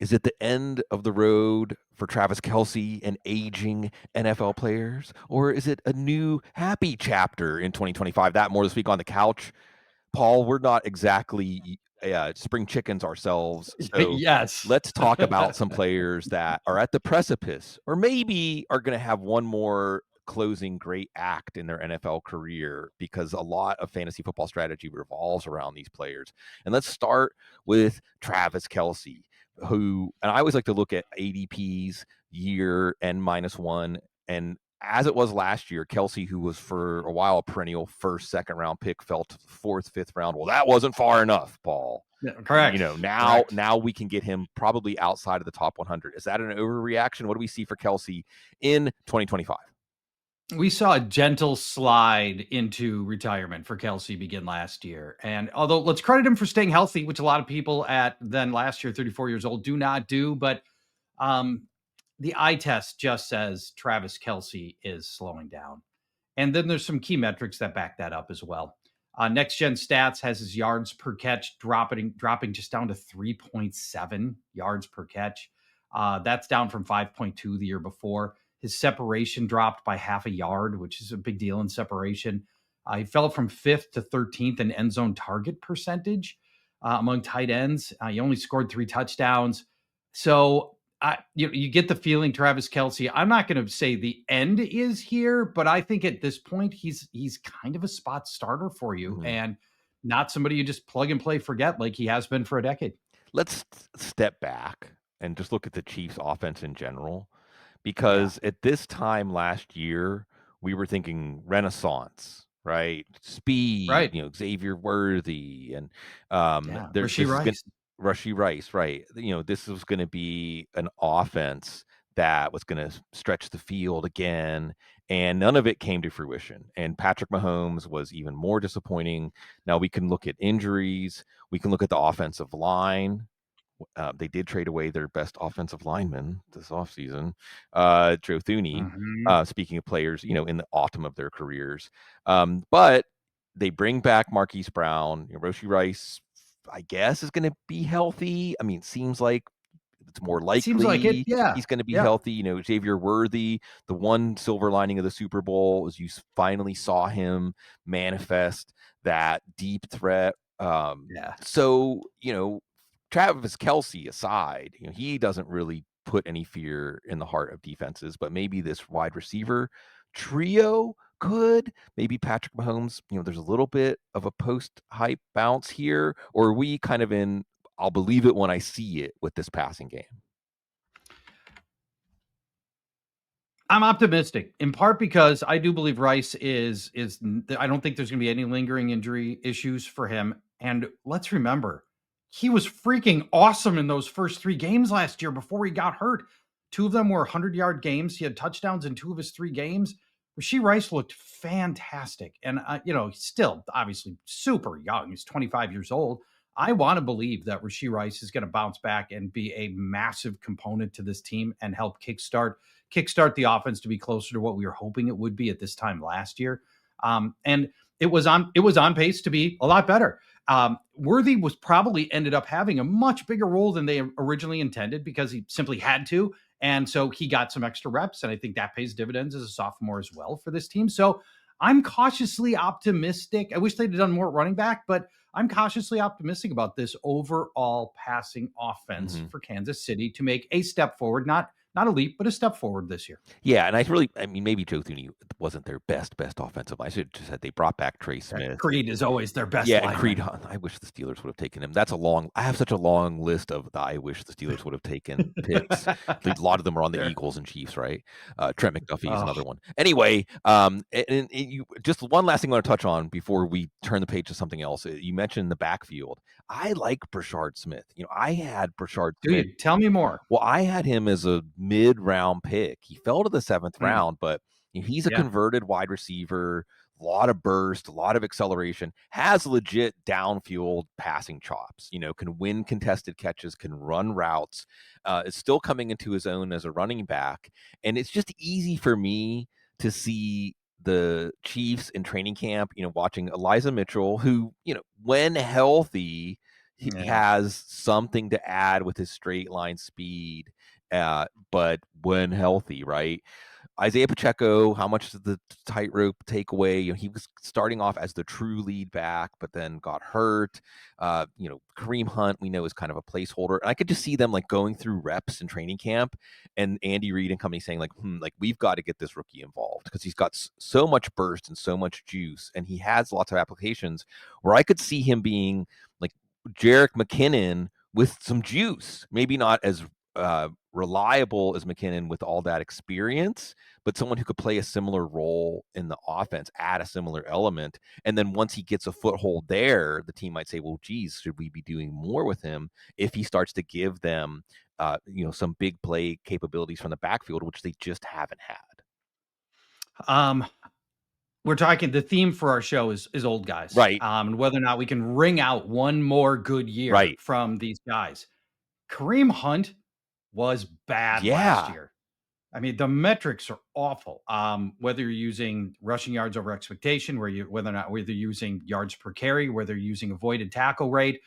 Is it the end of the road for Travis Kelce and aging NFL players? Or is it a new happy chapter in 2025? That more this week on the couch. Paul, we're not exactly spring chickens ourselves. So Yes. let's talk about some players that are at the precipice or maybe are going to have one more closing great act in their NFL career, because a lot of fantasy football strategy revolves around these players. And let's start with Travis Kelce, who, and I always like to look at ADPs year N-1. And as it was last year, Kelce, who was for a while a perennial first, second round pick, fell to the fourth, fifth round. Well, that wasn't far enough, Paul. Yeah, correct. Now we can get him probably outside of the top 100. Is that an overreaction? What do we see for Kelce in 2025? We saw a gentle slide into retirement for Kelce begin last year. And although let's credit him for staying healthy, which a lot of people at then last year, 34 years old, do not do. But the eye test just says Travis Kelce is slowing down. And then there's some key metrics that back that up as well. Next Gen Stats has his yards per catch dropping just down to 3.7 yards per catch. That's down from 5.2 the year before. His separation dropped by half a yard, which is a big deal in separation. He fell from 5th to 13th in end zone target percentage among tight ends. He only scored 3 touchdowns. So you get the feeling Travis Kelce, I'm not going to say the end is here, but I think at this point he's kind of a spot starter for you, and not somebody you just plug and play forget like he has been for a decade. Let's step back and just look at the Chiefs offense in general, because at this time last year, we were thinking renaissance, right? Speed, Right. Xavier Worthy, and Rashee Rice, right? This was going to be an offense that was going to stretch the field again, and none of it came to fruition. And Patrick Mahomes was even more disappointing. Now we can look at injuries. We can look at the offensive line. They did trade away their best offensive lineman this offseason, Joe Thuney. Speaking of players, in the autumn of their careers. But they bring back Marquise Brown. Rashee Rice, I guess, is going to be healthy. I mean, it seems like it's more likely Seems like it, yeah. He's going to be healthy. Xavier Worthy, the one silver lining of the Super Bowl is you finally saw him manifest that deep threat. So, Travis Kelce aside, he doesn't really put any fear in the heart of defenses, but maybe this wide receiver trio could. Maybe Patrick Mahomes, there's a little bit of a post-hype bounce here, or are we kind of in, I'll believe it when I see it with this passing game? I'm optimistic, in part because I do believe Rice is I don't think there's going to be any lingering injury issues for him. And let's remember, he was freaking awesome in those first 3 games last year before he got hurt. 2 of them were 100-yard games. He had touchdowns in 2 of his 3 games. Rashee Rice looked fantastic. And, he's still obviously super young. He's 25 years old. I want to believe that Rashee Rice is going to bounce back and be a massive component to this team and help kickstart the offense to be closer to what we were hoping it would be at this time last year. And it was on pace to be a lot better. Worthy was probably ended up having a much bigger role than they originally intended because he simply had to. And so he got some extra reps. And I think that pays dividends as a sophomore as well for this team. So I'm cautiously optimistic. I wish they'd done more running back, but I'm cautiously optimistic about this overall passing offense for Kansas City to make a step forward, not a leap, but a step forward this year. Yeah, and maybe Joe Thuney wasn't their best offensive line. I should have just said they brought back Trey Smith. Creed is always their best Yeah, lineman. and Creed, I wish the Steelers would have taken him. I have such a long list of the I wish the Steelers would have taken picks. A lot of them are on the Eagles and Chiefs, right? Trent McDuffie is another one. Anyway, and you, just one last thing I want to touch on before we turn the page to something else. You mentioned the backfield. I like Brashard Smith. I had Brashard Smith. Dude, tell me more. Well, I had him as a mid-round pick. He fell to the 7th round, but he's a converted wide receiver, a lot of burst, a lot of acceleration, has legit downfield passing chops, can win contested catches, can run routes, is still coming into his own as a running back. And it's just easy for me to see the Chiefs in training camp, watching Elijah Mitchell, who, when healthy, he Yeah. has something to add with his straight line speed, but when healthy, right? Isaiah Pacheco, how much did the tightrope take away? He was starting off as the true lead back, but then got hurt. Kareem Hunt, we know, is kind of a placeholder. And I could just see them like going through reps in training camp, and Andy Reid and company saying like we've got to get this rookie involved because he's got so much burst and so much juice, and he has lots of applications where I could see him being like Jerick McKinnon with some juice, maybe not as reliable as McKinnon with all that experience, but someone who could play a similar role in the offense, add a similar element. And then once he gets a foothold there, the team might say, well, geez, should we be doing more with him if he starts to give them, some big play capabilities from the backfield, which they just haven't had. Um, we're talking, the theme for our show is old guys, Right. and whether or not we can wring out one more good year Right. from these guys. Kareem Hunt was bad last Yeah. year. I mean, the metrics are awful. Whether you're using rushing yards over expectation, whether you're using yards per carry, whether you're using avoided tackle rate,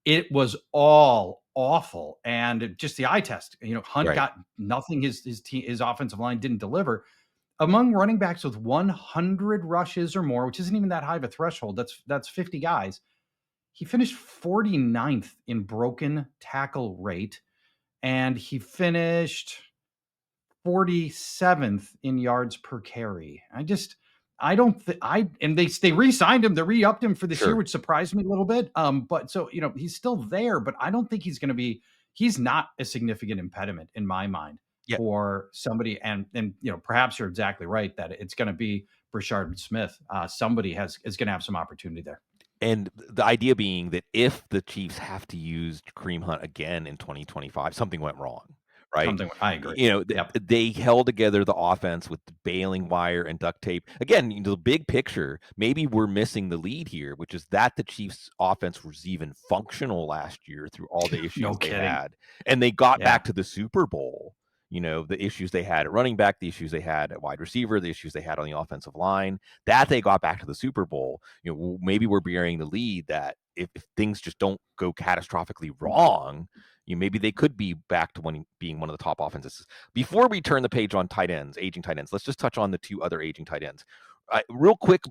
it was all awful. And just the eye test, Hunt Right. got nothing. His offensive line didn't deliver. Among running backs with 100 rushes or more, which isn't even that high of a threshold, that's 50 guys. He finished 49th in broken tackle rate, and he finished 47th in yards per carry. I don't think and they re-signed him, they re-upped him for this year, Sure. which surprised me a little bit. But so he's still there, but I don't think he's not a significant impediment in my mind Yeah. for somebody. And perhaps you're exactly right that it's going to be Brashard Smith. Somebody is going to have some opportunity there. And the idea being that if the Chiefs have to use Kareem Hunt again in 2025, something went wrong, right? Something I agree. Yep. They held together the offense with the baling wire and duct tape. Again, the big picture, maybe we're missing the lead here, which is that the Chiefs' offense was even functional last year through all the No issues they kidding. had, and they got Yeah. back to the Super Bowl. The issues they had at running back, the issues they had at wide receiver, the issues they had on the offensive line, that they got back to the Super Bowl. Maybe we're bearing the lead that if things just don't go catastrophically wrong, maybe they could be back to being one of the top offenses. Before we turn the page on tight ends, aging tight ends, let's just touch on the two other aging tight ends. Real quick,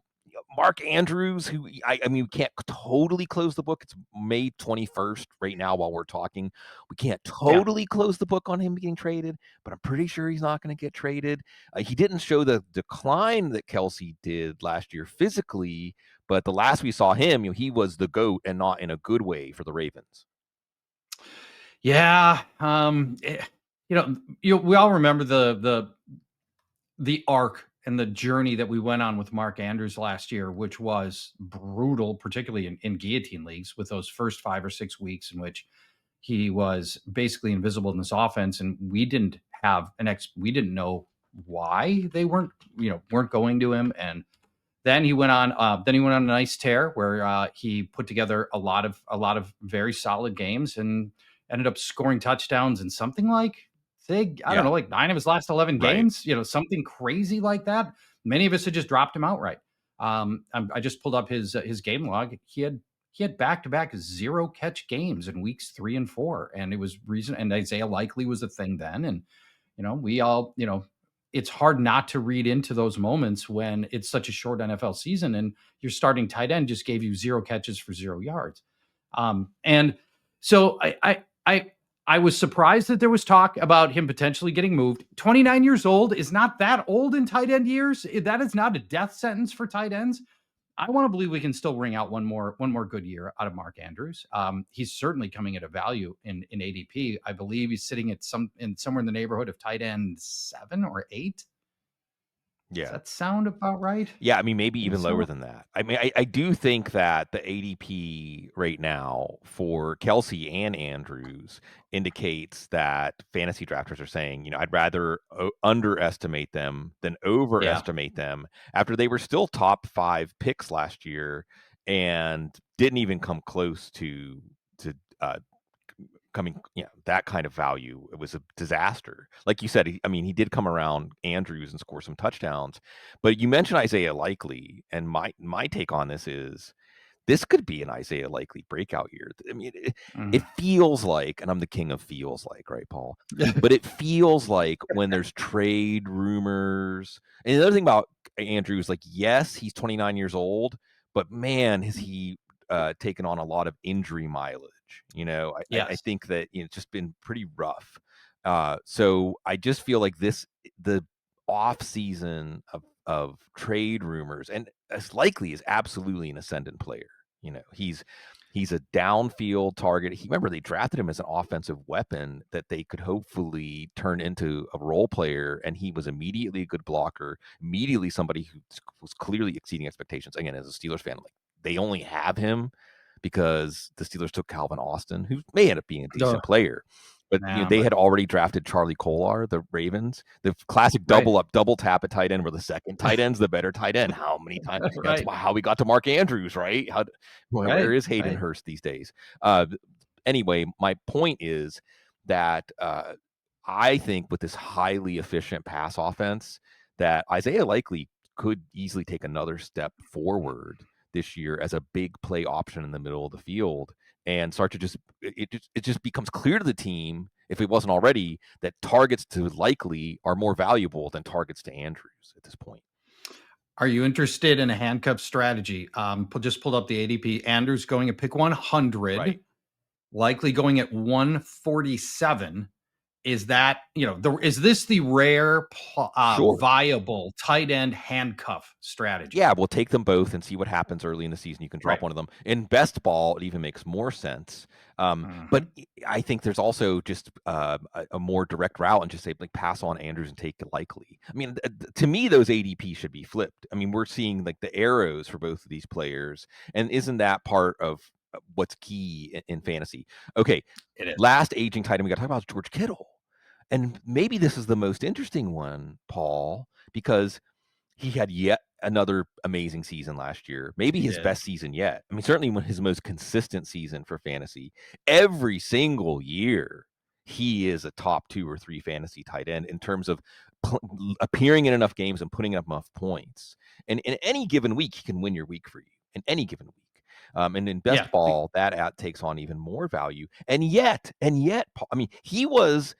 Mark Andrews, who I mean, we can't totally close the book. It's May 21st right now while we're talking. We can't Yeah. totally close the book on him getting traded, but I'm pretty sure he's not going to get traded. He didn't show the decline that Kelce did last year physically, but the last we saw him, he was the GOAT and not in a good way for the Ravens. Yeah. We all remember the arc and the journey that we went on with Mark Andrews last year, which was brutal, particularly in guillotine leagues, with those first 5 or 6 weeks in which he was basically invisible in this offense, and we didn't know why they weren't going to him. And then he went on a nice tear where he put together a lot of very solid games and ended up scoring touchdowns in something like, I don't know, like 9 of his last 11 Right. games, something crazy like that. Many of us had just dropped him outright. I just pulled up his game log. He had back-to-back 0 catch games in weeks 3 and 4, and it was reason. And Isaiah Likely was a thing then, and we all, it's hard not to read into those moments when it's such a short NFL season and your starting tight end just gave you 0 catches for 0 yards. And so I was surprised that there was talk about him potentially getting moved. 29 years old is not that old in tight end years. That is not a death sentence for tight ends. I want to believe we can still ring out one more good year out of Mark Andrews. He's certainly coming at a value in ADP. I believe he's sitting at somewhere in the neighborhood of tight end 7 or 8. Does Yeah. that sound about right? Yeah, I mean, maybe I think even lower so. than that. I mean, I do think that the ADP right now for Kelce and Andrews indicates that fantasy drafters are saying, I'd rather underestimate them than Yeah. overestimate them after they were still top 5 picks last year and didn't even come close to coming, that kind of value. It was a disaster. Like you said, he did come around Andrews and score some touchdowns. But you mentioned Isaiah Likely, and my take on this is this could be an Isaiah Likely breakout year. I mean, it Mm. feels like, and I'm the king of feels like, right, Paul? But it feels like when there's trade rumors. And the other thing about Andrew is like, yes, he's 29 years old, but man, has he taken on a lot of injury mileage. I Yes. think that it's just been pretty rough. So I just feel like the off season of trade rumors, and as Likely is absolutely an ascendant player. He's a downfield target. Remember, they drafted him as an offensive weapon that they could hopefully turn into a role player, and he was immediately a good blocker, immediately somebody who was clearly exceeding expectations. Again, as a Steelers fan, like, they only have him because the Steelers took Calvin Austin, who may end up being a Ugh. decent player. But Nah, they but had already drafted Charlie Kolar, the Ravens, the classic right. double tap at tight end, where the second tight end's the better tight end. How many times? That's Right. how we got to Mark Andrews, right? Where Right. is Hayden Right. Hurst these days? Uh, anyway, my point is that I think with this highly efficient pass offense, that Isaiah Likely could easily take another step forward this year as a big play option in the middle of the field, and start to it just becomes clear to the team, if it wasn't already, that targets to Likely are more valuable than targets to Andrews at this point. Are you interested in a handcuff strategy? Just pulled up the ADP. Andrews going at pick 100, Right. Likely going at 147. Is that, is this the rare Sure. viable tight end handcuff strategy? Yeah, we'll take them both and see what happens early in the season. You can drop Right. one of them. In best ball, it even makes more sense. But Mhm. I think there's also just a more direct route, and just say, like, pass on Andrews and take Likely. I mean, to me, those ADP should be flipped. I mean, we're seeing like the arrows for both of these players, and isn't that part of what's key in fantasy? Okay, It is. last aging tight end we got to talk about is George Kittle, and maybe this is the most interesting one, Paul, because he had yet another amazing season last year, maybe He his did. best season yet. I mean, certainly his most consistent season for fantasy. Every single year, he is a top 2 or 3 fantasy tight end in terms of appearing in enough games and putting up enough points. And in any given week, he can win your week for you in any given week. And in best Yeah. ball, that takes on even more value. And yet, I mean, he was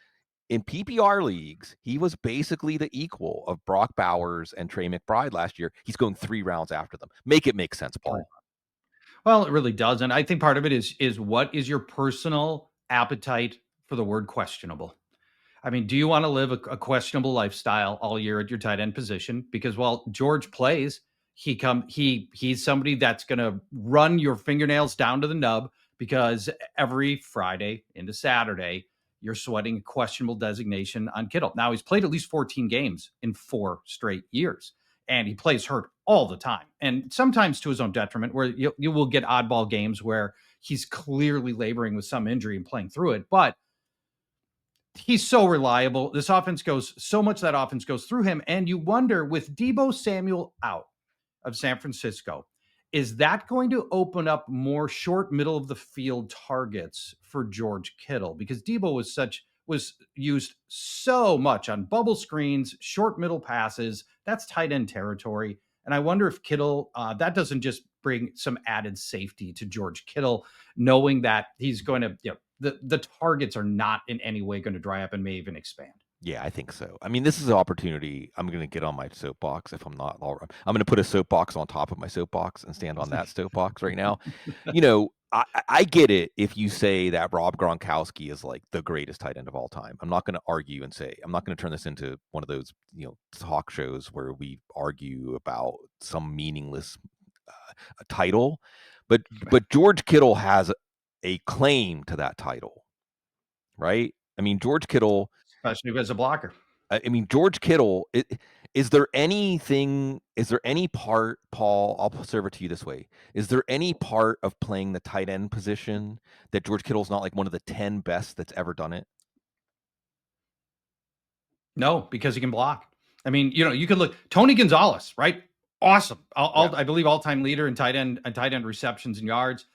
in PPR leagues, he was basically the equal of Brock Bowers and Trey McBride last year. He's going 3 rounds after them. Make it make sense, Paul. Well, it really does. And I think part of it is what is your personal appetite for the word questionable? I mean, do you want to live a questionable lifestyle all year at your tight end position? Because while George plays, he's somebody that's going to run your fingernails down to the nub, because every Friday into Saturday you're sweating a questionable designation on Kittle. Now, he's played at least 14 games in 4 straight years, and he plays hurt all the time, and sometimes to his own detriment, where you will get oddball games where he's clearly laboring with some injury and playing through it. But he's so reliable. This offense goes so much, that offense goes through him. And you wonder, with Deebo Samuel out of San Francisco, is that going to open up more short, middle of the field targets for George Kittle? Because Deebo was used so much on bubble screens, short middle passes. That's tight end territory. And I wonder if Kittle, that doesn't just bring some added safety to George Kittle, knowing that he's going to, the targets are not in any way going to dry up and may even expand. Yeah, I think so. I mean, this is an opportunity. I'm going to get on my soapbox if I'm not. I'm going to put a soapbox on top of my soapbox and stand on that soapbox right now. I get it if you say that Rob Gronkowski is like the greatest tight end of all time. I'm not going to argue and say, I'm not going to turn this into one of those, talk shows where we argue about some meaningless title. But George Kittle has a claim to that title, right? I mean, George Kittle. Especially as a blocker. I mean, George Kittle. Is there anything? Is there any part, Paul? I'll serve it to you this way. Is there any part of playing the tight end position that George Kittle's not like one of the 10 best that's ever done it? No, because he can block. I mean, you can look Tony Gonzalez, right? Awesome. Yeah. I believe all-time leader in tight end receptions and yards.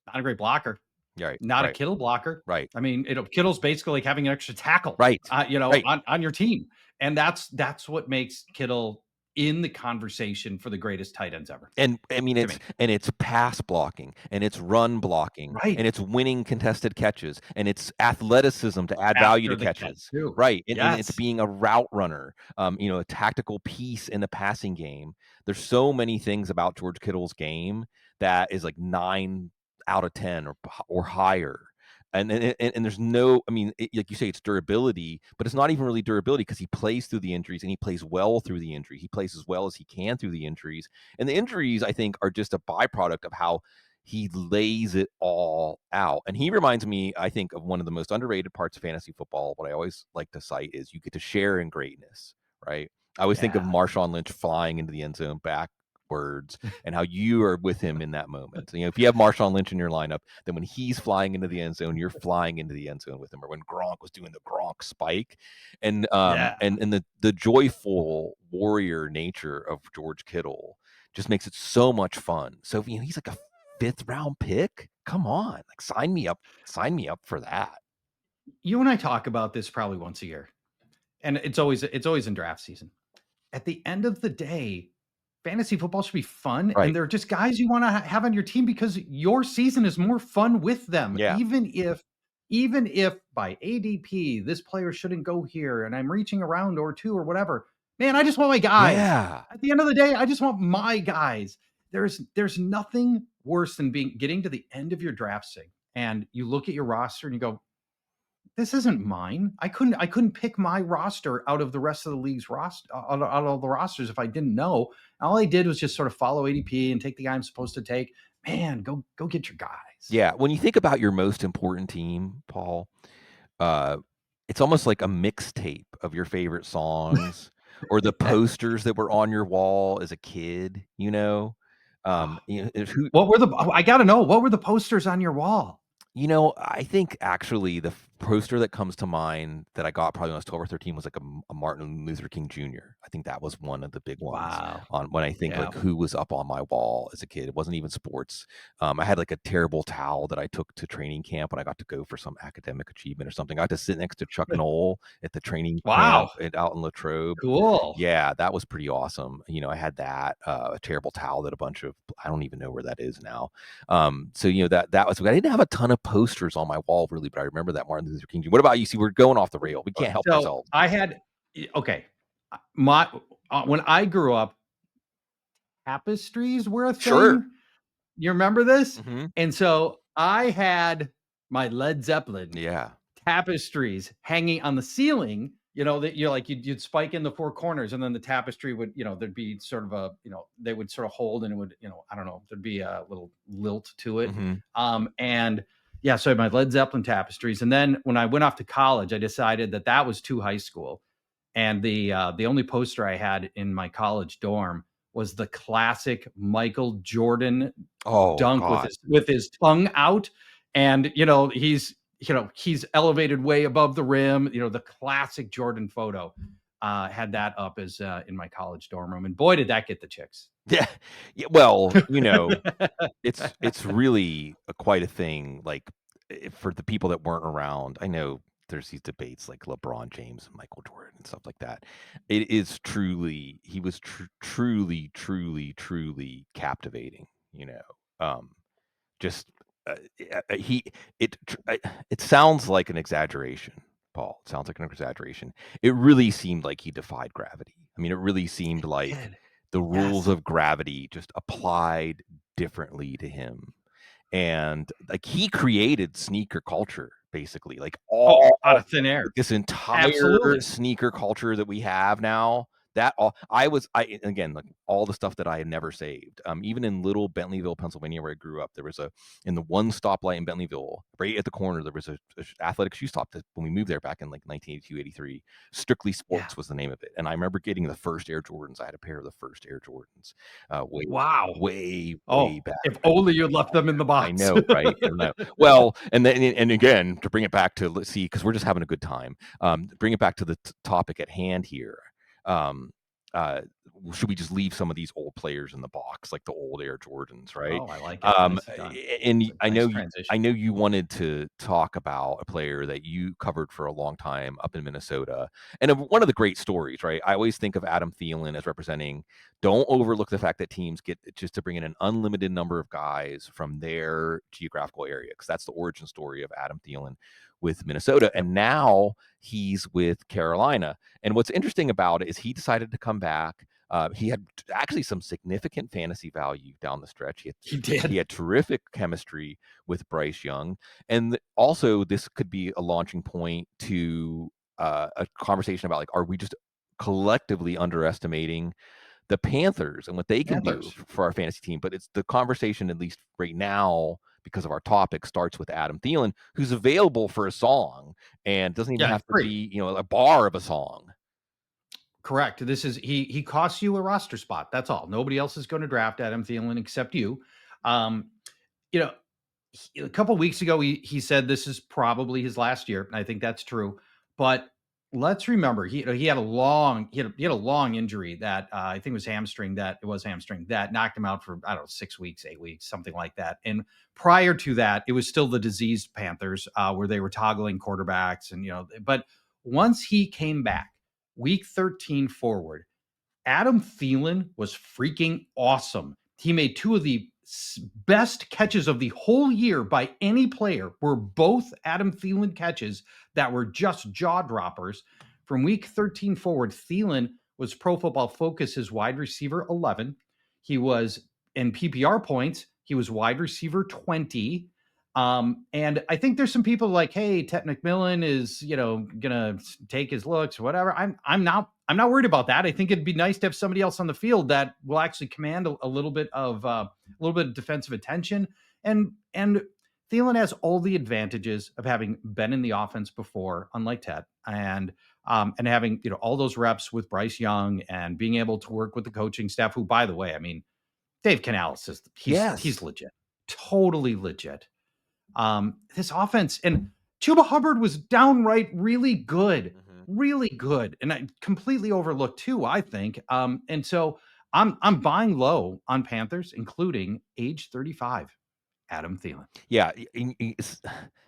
Not a great blocker. Right. Not a Right. Kittle blocker. Right. I mean, Kittle's basically like having an extra tackle, Right. Right. on your team, and that's what makes Kittle in the conversation for the greatest tight ends ever. And I mean, it's pass blocking, and it's run blocking, Right. and it's winning contested catches, and it's athleticism to add value After to the catch catches. too. Right. And it's Yes. being a route runner, a tactical piece in the passing game. There's so many things about George Kittle's game that is like 9 out of 10 or higher. And there's no, I mean, like you say, it's durability, but it's not even really durability because he plays through the injuries, and he plays well through the injury. He plays as well as he can through the injuries. And the injuries, I think, are just a byproduct of how he lays it all out. And he reminds me, I think, of one of the most underrated parts of fantasy football. What I always like to cite is you get to share in greatness, right? I always think of Marshawn Lynch flying into the end zone backwards, and how you are with him in that moment. So, if you have Marshawn Lynch in your lineup, then when he's flying into the end zone, you're flying into the end zone with him. Or when Gronk was doing the Gronk spike, and the joyful warrior nature of George Kittle just makes it so much fun. So he's like a 5th round pick. Come on, like sign me up for that. You and I talk about this probably once a year, and it's always in draft season. At the end of the day, fantasy football should be fun, Right. and they're just guys you want to have on your team because your season is more fun with them. Yeah. Even if by ADP this player shouldn't go here, and I'm reaching a round or two or whatever. Man, I just want my guys. Yeah. At the end of the day, I just want my guys. There's nothing worse than getting to the end of your draft sig, and you look at your roster and you go, this isn't mine. I couldn't pick my roster out of the rest of the league's roster, out of the rosters, if I didn't know. All I did was just sort of follow ADP and take the guy I'm supposed to take. Man, go get your guys. Yeah. When you think about your most important team, Paul, it's almost like a mixtape of your favorite songs or the posters that were on your wall as a kid, What were I got to know, what were the posters on your wall? I think actually the poster that comes to mind that I got probably when I was 12 or 13 was like a Martin Luther King Jr. I think that was one of the big ones on when I think like who was up on my wall as a kid. It wasn't even sports. I had like a terrible towel that I took to training camp when I got to go for some academic achievement or something. I got to sit next to Chuck Knoll at the training camp out in Latrobe. Cool. Yeah, that was pretty awesome. I had that a terrible towel that a bunch of, I don't even know where that is now. So that was, I didn't have a ton of posters on my wall really, but I remember that Martin Luther King. What about you? See, we're going off the rail. We can't help ourselves. I had when I grew up, tapestries were a thing. Sure. You remember this? Mm-hmm. And so I had my Led Zeppelin tapestries hanging on the ceiling, that you'd spike in the 4 corners, and then the tapestry would, there'd be sort of a, they would sort of hold, and it would, I don't know, there'd be a little lilt to it. Mm-hmm. And yeah, so I had my Led Zeppelin tapestries. And then when I went off to college, I decided that was too high school. And the only poster I had in my college dorm was the classic Michael Jordan dunk with his tongue out. And, he's elevated way above the rim, the classic Jordan photo. Had that up as in my college dorm room. And boy, did that get the chicks. Yeah. Well, it's really quite a thing. Like for the people that weren't around, I know there's these debates like LeBron James and Michael Jordan and stuff like that. It is truly, he was truly, truly, truly captivating, just it sounds like an exaggeration, Paul. It sounds like an exaggeration. It really seemed like he defied gravity. I mean, it really seemed like the rules of gravity just applied differently to him. And like he created sneaker culture, basically, like all out of thin air. This entire sneaker culture that we have now. Again, like all the stuff that I had never saved. Even in little Bentleyville, Pennsylvania, where I grew up, there was in the one stoplight in Bentleyville, right at the corner, there was a athletic shoe stop that when we moved there back in like 1982, 83, Strictly Sports was the name of it. And I remember getting the first Air Jordans. I had a pair of the first Air Jordans. Way back. If only you'd left them in the box. I know, right? I know. Well, and again, to bring it back to, let's see, because we're just having a good time. Bring it back to the topic at hand here. should we just leave some of these old players in the box, like the old Air Jordans, right? Oh, I like it. Nicely done. And It's a nice transition. I know you wanted to talk about a player that you covered for a long time up in Minnesota, and one of the great stories, right? I always think of Adam Thielen as representing. Don't overlook the fact that teams get just to bring in an unlimited number of guys from their geographical area, because that's the origin story of Adam Thielen with Minnesota, Yep. and now he's with Carolina. And what's interesting about it is he decided to come back. He had actually some significant fantasy value down the stretch. He did. He had terrific chemistry with Bryce Young, and also this could be a launching point to a conversation about, like, are we just collectively underestimating the Panthers and what they can do Panthers. for our fantasy team? But it's the conversation, at least right now, because of our topic, starts with Adam Thielen, who's available for a song and doesn't even Yeah, have to free. be, a bar of a song. Correct. This is he costs you a roster spot. That's all. Nobody else is going to draft Adam Thielen except you. Um, you know, a couple weeks ago he said this is probably his last year. And I think that's true. But let's remember he had a long injury that I think was hamstring that knocked him out for, I don't know, 6 weeks, 8 weeks, something like that. And prior to that, it was still the diseased Panthers where they were toggling quarterbacks and but once he came back week 13 forward, Adam Thielen was freaking awesome. He made two of the best catches of the whole year by any player, were both Adam Thielen catches that were just jaw droppers. From week 13 forward, Thielen was Pro Football Focus's wide receiver 11. He was in PPR points, he was wide receiver 20. And I think there's some people like, hey, Ted McMillan is, gonna take his looks or whatever. I'm not worried about that. I think it'd be nice to have somebody else on the field that will actually command a little bit of defensive attention. And Thielen has all the advantages of having been in the offense before, unlike Ted, and having all those reps with Bryce Young and being able to work with the coaching staff. Who, by the way, I mean, Dave Canales is he's Yes. legit, totally legit. This offense and Chuba Hubbard was downright really good, really good, and I completely overlooked too, I think. And so I'm buying low on Panthers, including age 35, Adam Thielen. Yeah,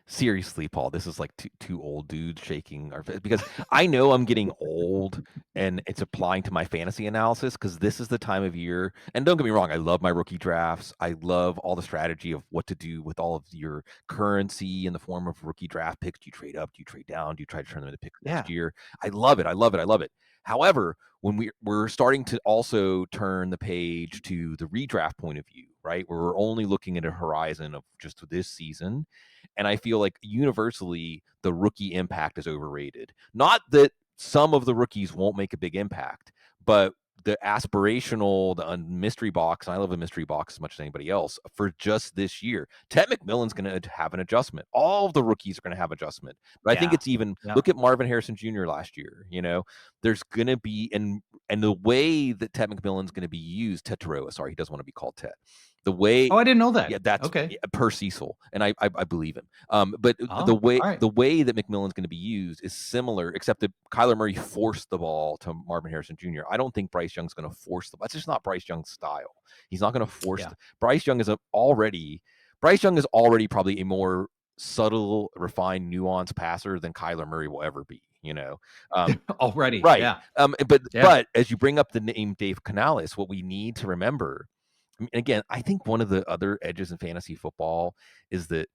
seriously, Paul, this is like two old dudes shaking our because I know I'm getting old, and it's applying to my fantasy analysis, because this is the time of year. And don't get me wrong, I love my rookie drafts. I love all the strategy of what to do with all of your currency in the form of rookie draft picks. Do you trade up? Do you trade down? Do you try to turn them into picks Yeah, next year? I love it. I love it. I love it. However, when we're starting to also turn the page to the redraft point of view, right, where we're only looking at a horizon of just this season, and I feel like universally the rookie impact is overrated. Not that some of the rookies won't make a big impact, but the aspirational, the mystery box, and I love a mystery box as much as anybody else, for just this year. Ted McMillan's going to have an adjustment. All of the rookies are going to have adjustment. But I think yeah, it's even, yeah. look at Marvin Harrison Jr. last year. There's going to be, and the way that Ted McMillan's going to be used, Ted Teroa, sorry, he doesn't want to be called Ted. The way, Oh, I didn't know that. yeah, that's Okay. per Cecil, and I believe him. But Oh, all right. the way that McMillan's going to be used is similar, except that Kyler Murray forced the ball to Marvin Harrison Jr. I don't think Bryce Young's going to force the. That's just not Bryce Young's style. He's not going to force. Yeah. Bryce Young is already probably a more subtle, refined, nuanced passer than Kyler Murray will ever be. Already. Right. Yeah. But Yeah. as you bring up the name Dave Canales, what we need to remember. And again, I think one of the other edges in fantasy football is that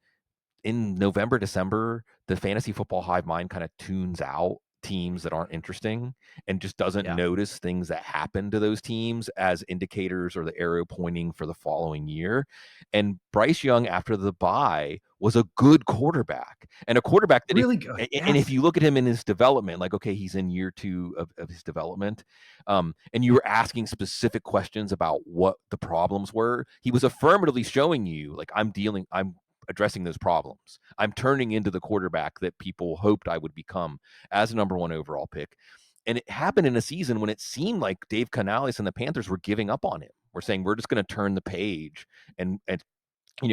in November, December, the fantasy football hive mind kind of tunes out teams that aren't interesting and just doesn't Yeah. notice things that happen to those teams as indicators or the arrow pointing for the following year. And Bryce Young, after the bye, was a good quarterback, and a quarterback that Really good. if Yes. you look at him in his development, like, okay, he's in year 2 of his development, and you were asking specific questions about what the problems were, he was affirmatively showing you, like, I'm addressing those problems. I'm turning into the quarterback that people hoped I would become as a number 1 overall pick. And it happened in a season when it seemed like Dave Canales and the Panthers were giving up on him. We're saying we're just going to turn the page, and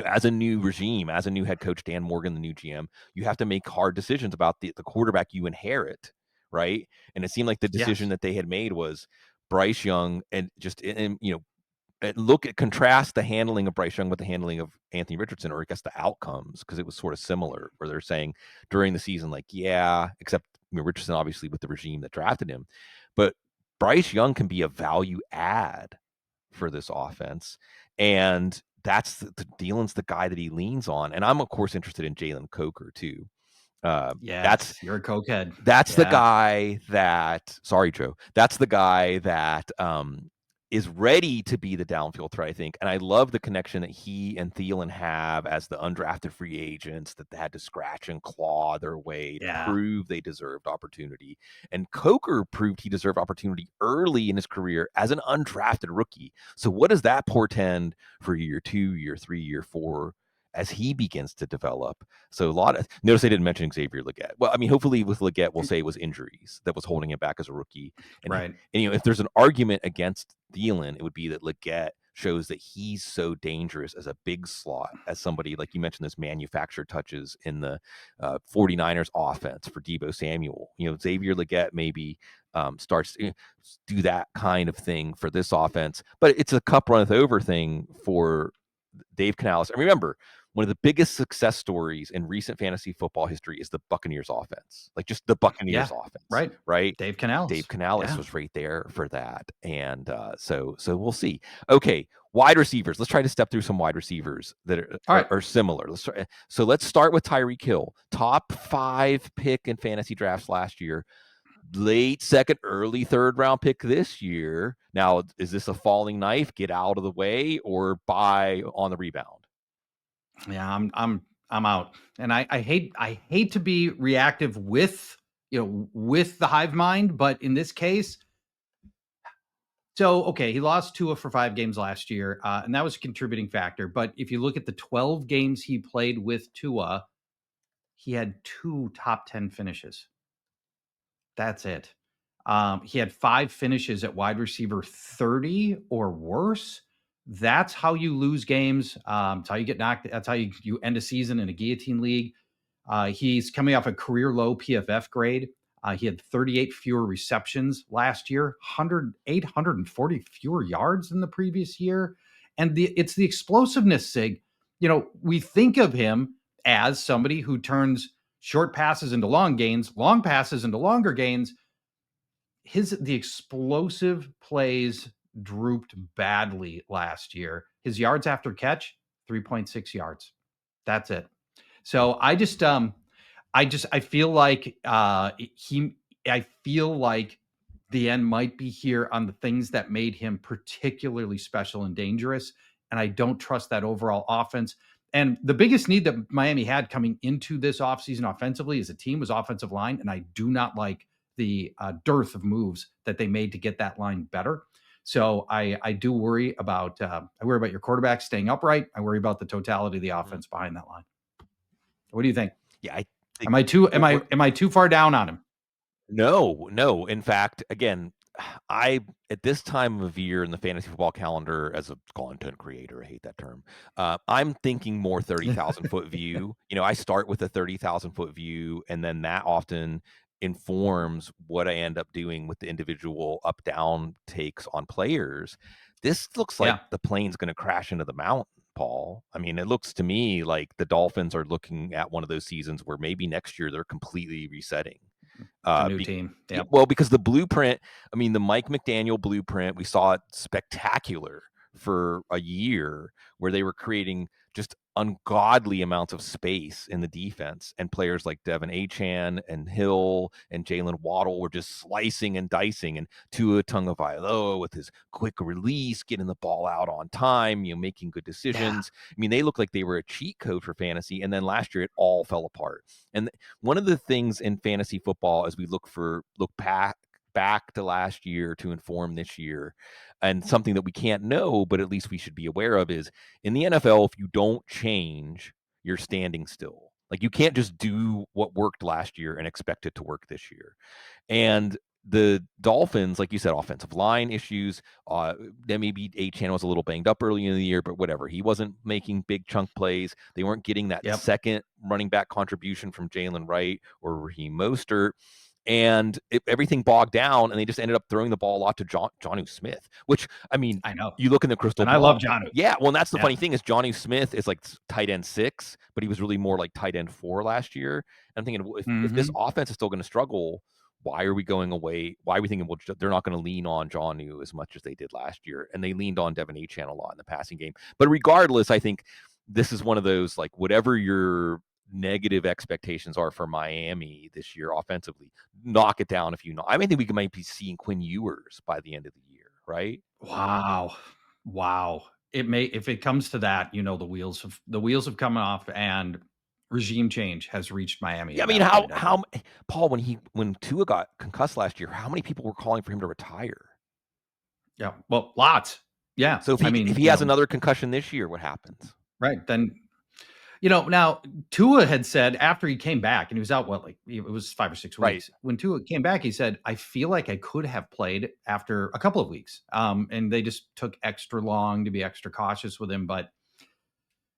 as a new regime, as a new head coach, Dan Morgan, the new GM, you have to make hard decisions about the quarterback you inherit, right? And it seemed like the decision Yes. that they had made was Bryce Young, and just contrast the handling of Bryce Young with the handling of Anthony Richardson, or I guess the outcomes, because it was sort of similar, where they're saying during the season, like, yeah, except Richardson obviously with the regime that drafted him, but Bryce Young can be a value add for this offense, and that's Thielen's the guy that he leans on, and I'm of course interested in Jalen Coker too. That's Yes, you're a cokehead. that's the Yeah. guy that, sorry, Joe, that's the guy that is ready to be the downfield threat, I think. And I love the connection that he and Thielen have as the undrafted free agents that they had to scratch and claw their way to Yeah. prove they deserved opportunity. And Coker proved he deserved opportunity early in his career as an undrafted rookie. So what does that portend for year 2, year 3, year 4? As he begins to develop. So notice I didn't mention Xavier Legette. Well, I mean, hopefully with Legette, we'll say it was injuries that was holding him back as a rookie. Right. And if there's an argument against Thielen, it would be that Legette shows that he's so dangerous as a big slot, as somebody, like you mentioned, this manufactured touches in the 49ers offense for Deebo Samuel. Xavier Legette maybe starts to do that kind of thing for this offense, but it's a cup runneth over thing for Dave Canales. And remember, one of the biggest success stories in recent fantasy football history is the Buccaneers offense, like just the Buccaneers Yeah. offense, Right. right? Dave Canales. Dave Canales Yeah. was right there for that. And so we'll see. Okay, wide receivers. Let's try to step through some wide receivers that All right. are similar. So let's start with Tyreek Hill, top 5 pick in fantasy drafts last year. Late second, early third round pick this year. Now, is this a falling knife? Get out of the way, or buy on the rebound? Yeah, I'm out. And I hate to be reactive with, with the hive mind, but in this case, so okay, he lost Tua for 5 games last year, and that was a contributing factor. But if you look at the 12 games he played with Tua, he had 2 top 10 finishes. That's it. He had 5 finishes at wide receiver 30 or worse. That's how you lose games. That's how you get knocked. That's how you end a season in a guillotine league. He's coming off a career low PFF grade. He had 38 fewer receptions last year, 840 fewer yards than the previous year. And it's the explosiveness, Sig. We think of him as somebody who turns short passes into long gains, long passes into longer gains. The explosive plays drooped badly last year. His yards after catch, 3.6 yards. That's it. So I feel like I feel like the end might be here on the things that made him particularly special and dangerous. And I don't trust that overall offense. And the biggest need that Miami had coming into this offseason offensively as a team was offensive line. And I do not like the dearth of moves that they made to get that line better. So I do worry about your quarterback staying upright. I worry about the totality of the offense behind that line. What do you think? Yeah, I think Am I too far down on him? No. In fact, again, I at this time of year in the fantasy football calendar, as a content creator, I hate that term. I'm thinking more 30,000 foot view. I start with a 30,000 foot view, and then that often informs what I end up doing with the individual up down takes on players. This looks like Yeah. the plane's going to crash into the mountain, Paul. I mean, it looks to me like the Dolphins are looking at one of those seasons where maybe next year they're completely resetting. It's a new team. Yeah, Yep. well, because the blueprint, I mean, the Mike McDaniel blueprint, we saw it spectacular for a year where they were creating just ungodly amounts of space in the defense, and players like Devin Achane and Hill and Jalen Waddle were just slicing and dicing, and Tua Tagovailoa with his quick release, getting the ball out on time, making good Yeah. decisions. I mean, they looked like they were a cheat code for fantasy, and then last year it all fell apart. And one of the things in fantasy football, as we look back to last year to inform this year, and something that we can't know, but at least we should be aware of, is in the NFL, if you don't change, you're standing still. Like, you can't just do what worked last year and expect it to work this year. And the Dolphins, like you said, offensive line issues. Then maybe Achane was a little banged up early in the year, but whatever. He wasn't making big chunk plays. They weren't getting that Yep. second running back contribution from Jalen Wright or Raheem Mostert. and everything bogged down, and they just ended up throwing the ball a lot to Jonnu Smith, which, I mean, I know. you look in the crystal And I love ball. Jonnu. Yeah, well, and that's the Yeah. funny thing is Jonnu Smith is like tight end 6, but he was really more like tight end 4 last year. I'm thinking, well, if this offense is still going to struggle, why are we going away? Why are we thinking, well, they're not going to lean on Jonnu as much as they did last year? And they leaned on Devin Achane a lot in the passing game. But regardless, I think this is one of those, like, whatever your negative expectations are for Miami this year offensively, knock it down if you know. I mean, I think we might be seeing Quinn Ewers by the end of the year, right? Wow. Wow. It may, if it comes to that, the wheels have come off, and regime change has reached Miami Yeah, I at mean, that point, I think. Paul, when Tua got concussed last year, how many people were calling for him to retire? Yeah. Well, lots. Yeah. So I if mean, he has another concussion this year, what happens? right. Then, now Tua had said after he came back, and he was out, like, it was 5 or 6 Right. weeks. When Tua came back, he said, I feel like I could have played after a couple of weeks. And they just took extra long to be extra cautious with him. But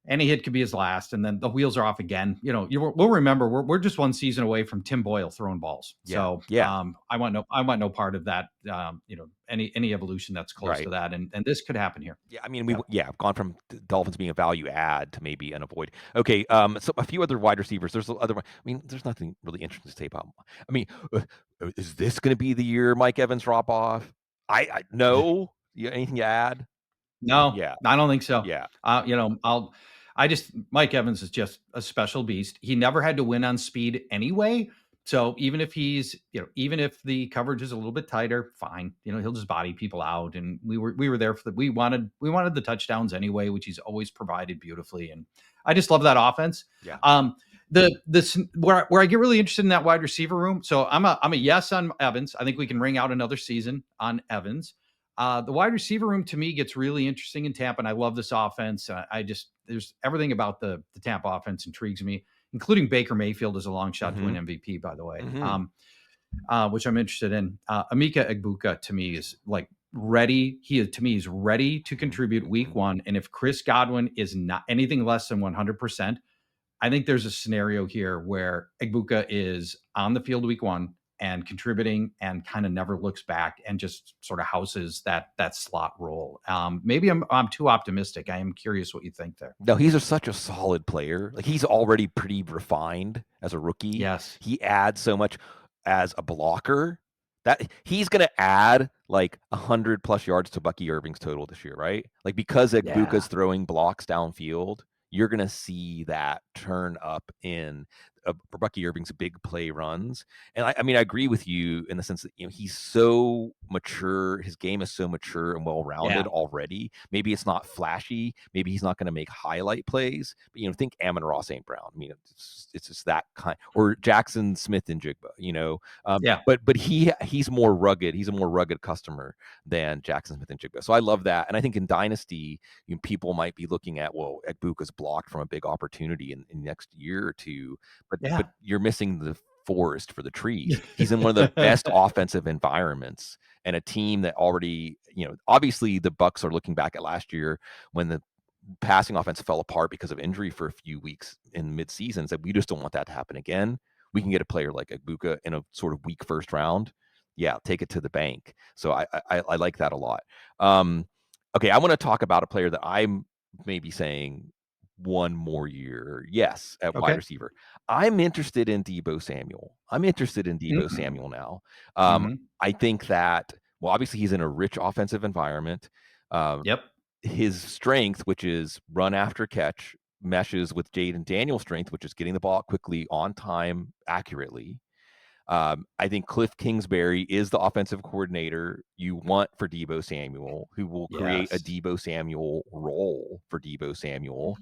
any hit could be his last, and then the wheels are off again. We'll remember we're just one season away from Tim Boyle throwing balls. Yeah. So Yeah. I want no part of that. Any evolution that's close Right. to that, and this could happen here. Yeah, I mean, we've gone from Dolphins being a value add to maybe an avoid. Okay, so a few other wide receivers. There's other one. I mean, there's nothing really interesting to say about. I mean, is this going to be the year Mike Evans drop off? I no. Anything to add? No, Yeah, I don't think so. yeah, Mike Evans is just a special beast. He never had to win on speed anyway. So even if even if the coverage is a little bit tighter, fine. He'll just body people out. And we were there we wanted the touchdowns anyway, which he's always provided beautifully. And I just love that offense. yeah. Where I get really interested in that wide receiver room. So I'm a yes on Evans. I think we can ring out another season on Evans. The wide receiver room to me gets really interesting in Tampa, and I love this offense. There's everything about the Tampa offense intrigues me, including Baker Mayfield as a long shot to win MVP, by the way, which I'm interested in. Emeka Egbuka to me is like ready. He's ready to contribute week one, and if Chris Godwin is not anything less than 100%, I think there's a scenario here where Egbuka is on the field week one and contributing and kind of never looks back and just sort of houses that slot role. Maybe I'm too optimistic. I am curious what you think there. No, he's such a solid player. Like, he's already pretty refined as a rookie. Yes. He adds so much as a blocker that he's going to add like 100+ yards to Bucky Irving's total this year, right? Like, because Egbuka's throwing blocks downfield, you're going to see that turn up in Bucky Irving's big play runs. And I mean, I agree with you in the sense that, he's so mature. His game is so mature and well-rounded already. Maybe it's not flashy. Maybe he's not going to make highlight plays, but, think Amon-Ra St. Brown. I mean, it's just that kind, or Jackson Smith and Jigba, but he's more rugged. He's a more rugged customer than Jackson Smith and Jigba. So I love that. And I think in Dynasty, people might be looking at, well, Egbuka's blocked from a big opportunity in the next year or two, but you're missing the forest for the trees. He's in one of the best offensive environments, and a team that already, obviously the Bucs are looking back at last year when the passing offense fell apart because of injury for a few weeks in midseason. Said, we just don't want that to happen again. We can get a player like Egbuka in a sort of weak first round. Yeah, take it to the bank. So I like that a lot. Okay, I want to talk about a player that I'm maybe saying one more year, yes, at wide receiver. I'm interested in Deebo Samuel. Now. I think that, well, obviously he's in a rich offensive environment. Yep. His strength, which is run after catch, meshes with Jaden Daniel's strength, which is getting the ball out quickly, on time, accurately. I think Cliff Kingsbury is the offensive coordinator you want for Deebo Samuel, who will create a Deebo Samuel role for Deebo Samuel.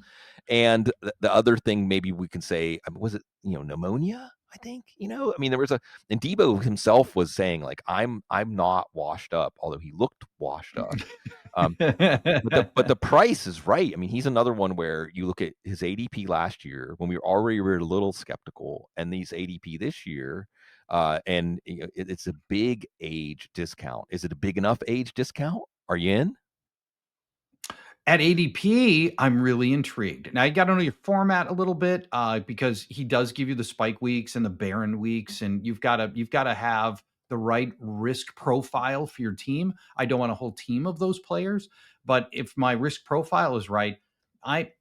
And the other thing maybe we can say, was it, pneumonia? I think, I mean, there was and Deebo himself was saying, like, I'm not washed up, although he looked washed up. But the price is right. I mean, he's another one where you look at his ADP last year when we were a little skeptical, and these ADP this year, and it's a big age discount. Is it a big enough age discount? Are you in? At ADP, I'm really intrigued. Now, you got to know your format a little bit because he does give you the spike weeks and the barren weeks, and you've got to have the right risk profile for your team. I don't want a whole team of those players, but if my risk profile is right, I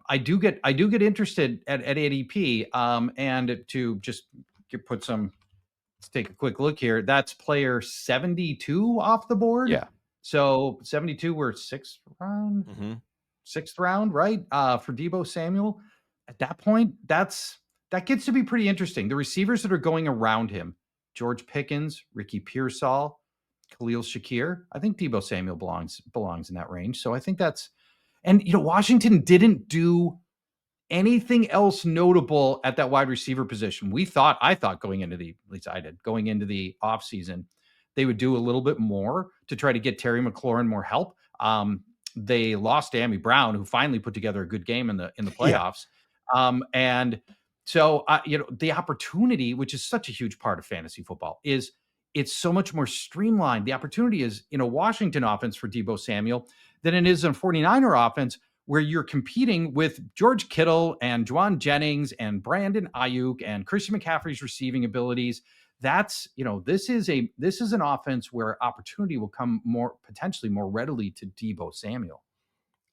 I do get interested at ADP. And to just put some, let's take a quick look here. That's player 72 off the board. Yeah. So 72 were sixth round, right? For Deebo Samuel. At that point, that gets to be pretty interesting. The receivers that are going around him, George Pickens, Ricky Pearsall, Khalil Shakir. I think Deebo Samuel belongs in that range. So I think that's, and Washington didn't do anything else notable at that wide receiver position. I thought going into the, at least I did, going into the offseason, they would do a little bit more to try to get Terry McLaurin more help. They lost Ammy Brown, who finally put together a good game in the playoffs. And so, the opportunity, which is such a huge part of fantasy football, is it's so much more streamlined. The opportunity is in a Washington offense for Deebo Samuel than it is in a 49er offense, where you're competing with George Kittle and Juwan Jennings and Brandon Ayuk and Christian McCaffrey's receiving abilities. That's, this is an offense where opportunity will come potentially more readily to Deebo Samuel.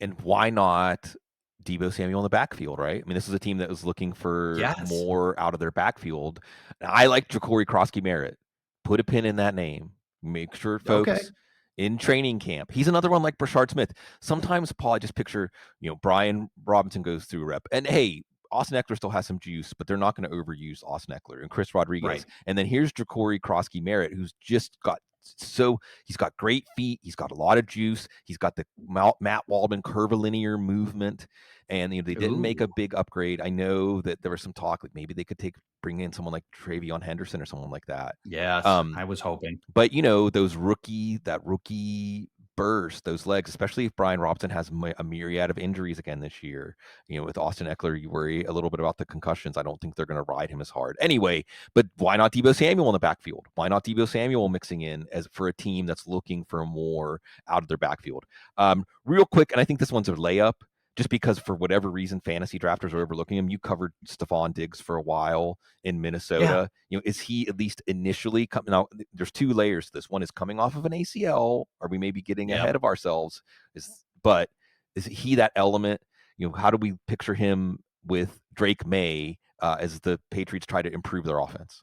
And why not Deebo Samuel in the backfield, right? I mean, this is a team that was looking for more out of their backfield. I like Ja'Cory Crosky-Merritt. Put a pin in that name. Make sure folks in training camp. He's another one like Brashard Smith. Sometimes, Paul, I just picture, Brian Robinson goes through a rep. And hey, Austin Eckler still has some juice, but they're not going to overuse Austin Eckler and Chris Rodriguez. Right. And then here's Ja'Cory Crosky-Merritt, who's just got he's got great feet. He's got a lot of juice. He's got the Matt Waldman curvilinear movement. And they didn't make a big upgrade. I know that there was some talk like maybe they could bring in someone like Travion Henderson or someone like that. Yes, I was hoping. But that rookie burst, those legs, especially if Brian Robinson has a myriad of injuries again this year. With Austin Eckler, you worry a little bit about the concussions. I don't think they're going to ride him as hard. Anyway, but why not Deebo Samuel in the backfield? Why not Deebo Samuel mixing in as for a team that's looking for more out of their backfield? Real quick, and I think this one's a layup, just because for whatever reason, fantasy drafters are overlooking him. You covered Stephon Diggs for a while in Minnesota. Yeah. Is he at least initially coming out? There's two layers to this. One is coming off of an ACL. Are we maybe getting ahead of ourselves? But is he that element? How do we picture him with Drake May as the Patriots try to improve their offense?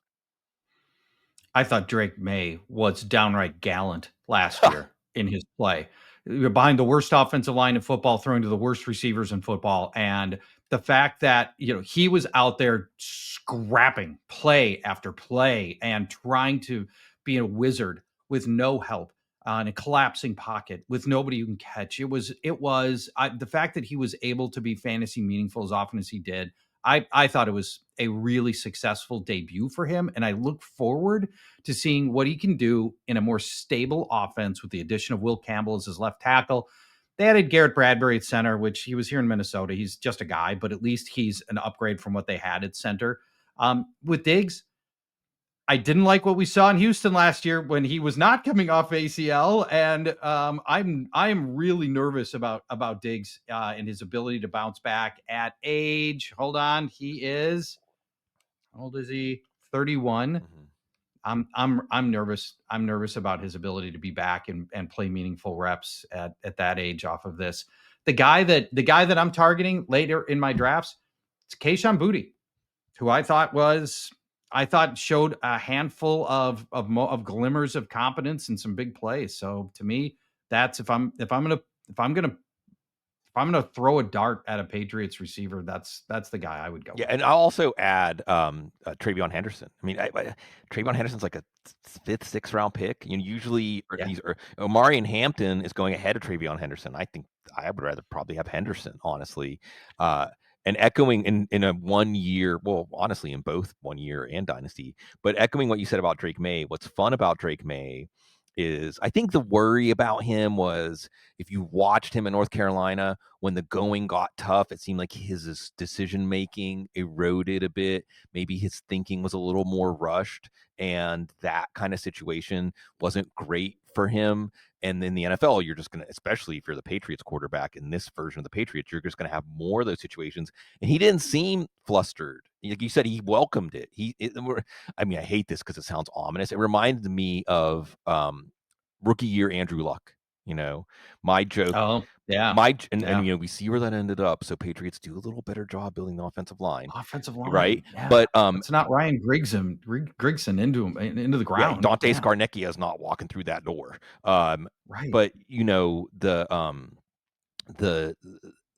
I thought Drake May was downright gallant last year in his play. You're behind the worst offensive line in football, throwing to the worst receivers in football. And the fact that, he was out there scrapping play after play and trying to be a wizard with no help in a collapsing pocket with nobody who can catch. The fact that he was able to be fantasy meaningful as often as he did. I thought it was a really successful debut for him, and I look forward to seeing what he can do in a more stable offense with the addition of Will Campbell as his left tackle. They added Garrett Bradbury at center, which he was here in Minnesota. He's just a guy, but at least he's an upgrade from what they had at center. With Diggs, I didn't like what we saw in Houston last year when he was not coming off ACL, and I'm really nervous about Diggs and his ability to bounce back at age. Hold on, how old is he? 31. Mm-hmm. I'm nervous. I'm nervous about his ability to be back and play meaningful reps at that age off of this. The guy that I'm targeting later in my drafts, it's Kayshon Boutte, who I thought showed a handful of glimmers of competence and some big plays. So to me, that's if I'm gonna throw a dart at a Patriots receiver, that's the guy I would go. Yeah, with. And I'll also add Travion Henderson. I mean, Travion Henderson's like a 5th, 6th round pick. Usually Omari and Hampton is going ahead of Travion Henderson. I think I would rather probably have Henderson, honestly. And echoing in a 1 year, well, honestly, in both 1 year and dynasty, but echoing what you said about Drake May, what's fun about Drake May is I think the worry about him was if you watched him in North Carolina, when the going got tough, it seemed like his decision making eroded a bit. Maybe his thinking was a little more rushed, and that kind of situation wasn't great for him. And in the NFL, you're just going to, especially if you're the Patriots quarterback in this version of the Patriots, you're just going to have more of those situations. And he didn't seem flustered. Like you said, he welcomed it. I mean, I hate this because it sounds ominous. It reminded me of rookie year Andrew Luck. My joke, Oh, yeah. and Yeah. we see where that ended up. So Patriots do a little better job building the offensive line, Offensive right? line. Yeah. But Let's not Ryan Grigson into the yeah, ground. Dante Yeah. Scarnecchia is not walking through that door. Right. But the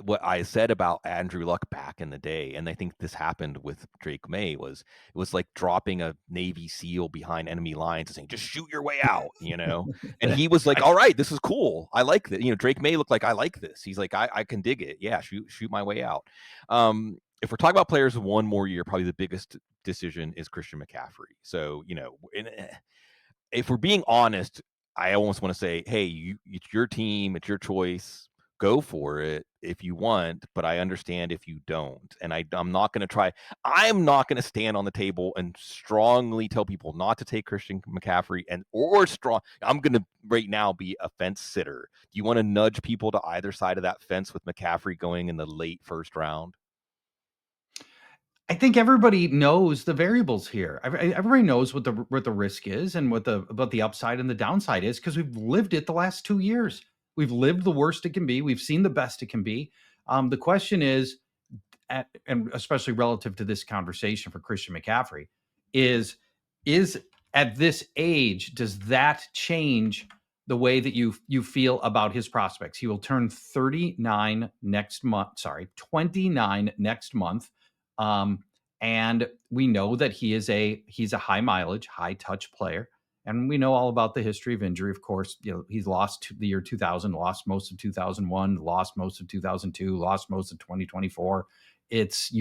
what I said about Andrew Luck back in the day, and I think this happened with Drake May, was it was like dropping a Navy SEAL behind enemy lines and saying, just shoot your way out, And he was like, Right. all right, this is cool. I like that. Drake May looked like, I like this. He's like, I can dig it. Yeah, shoot my way out. If we're talking about players with one more year, probably the biggest decision is Christian McCaffrey. So, if we're being honest, I almost want to say, hey, it's your team, it's your choice. Go for it if you want, but I understand if you don't. And I'm not going to stand on the table and strongly tell people not to take Christian McCaffrey I'm going to right now be a fence sitter. Do you want to nudge people to either side of that fence with McCaffrey going in the late first round? I think everybody knows the variables here. Everybody knows what the risk is and what the upside and the downside is because we've lived it the last 2 years. We've lived the worst it can be. We've seen the best it can be. The question is, and especially relative to this conversation for Christian McCaffrey, is at this age, does that change the way that you feel about his prospects? He will turn 39 next month. Sorry, 29 next month. And we know that he's a high mileage, high touch player. And we know all about the history of injury. Of course, he's lost the year 2000, lost most of 2001, lost most of 2002, lost most of 2024. It's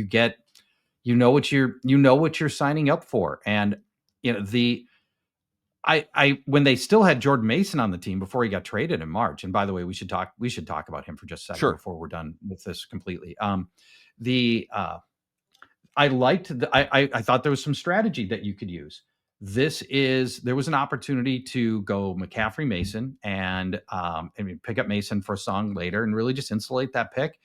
what you're signing up for. And I when they still had Jordan Mason on the team before he got traded in March. And by the way, we should talk about him for just a second Sure. before we're done with this completely. The I liked I thought there was some strategy that you could use. There was an opportunity to go McCaffrey Mason and pick up Mason for a song later and really just insulate that pick.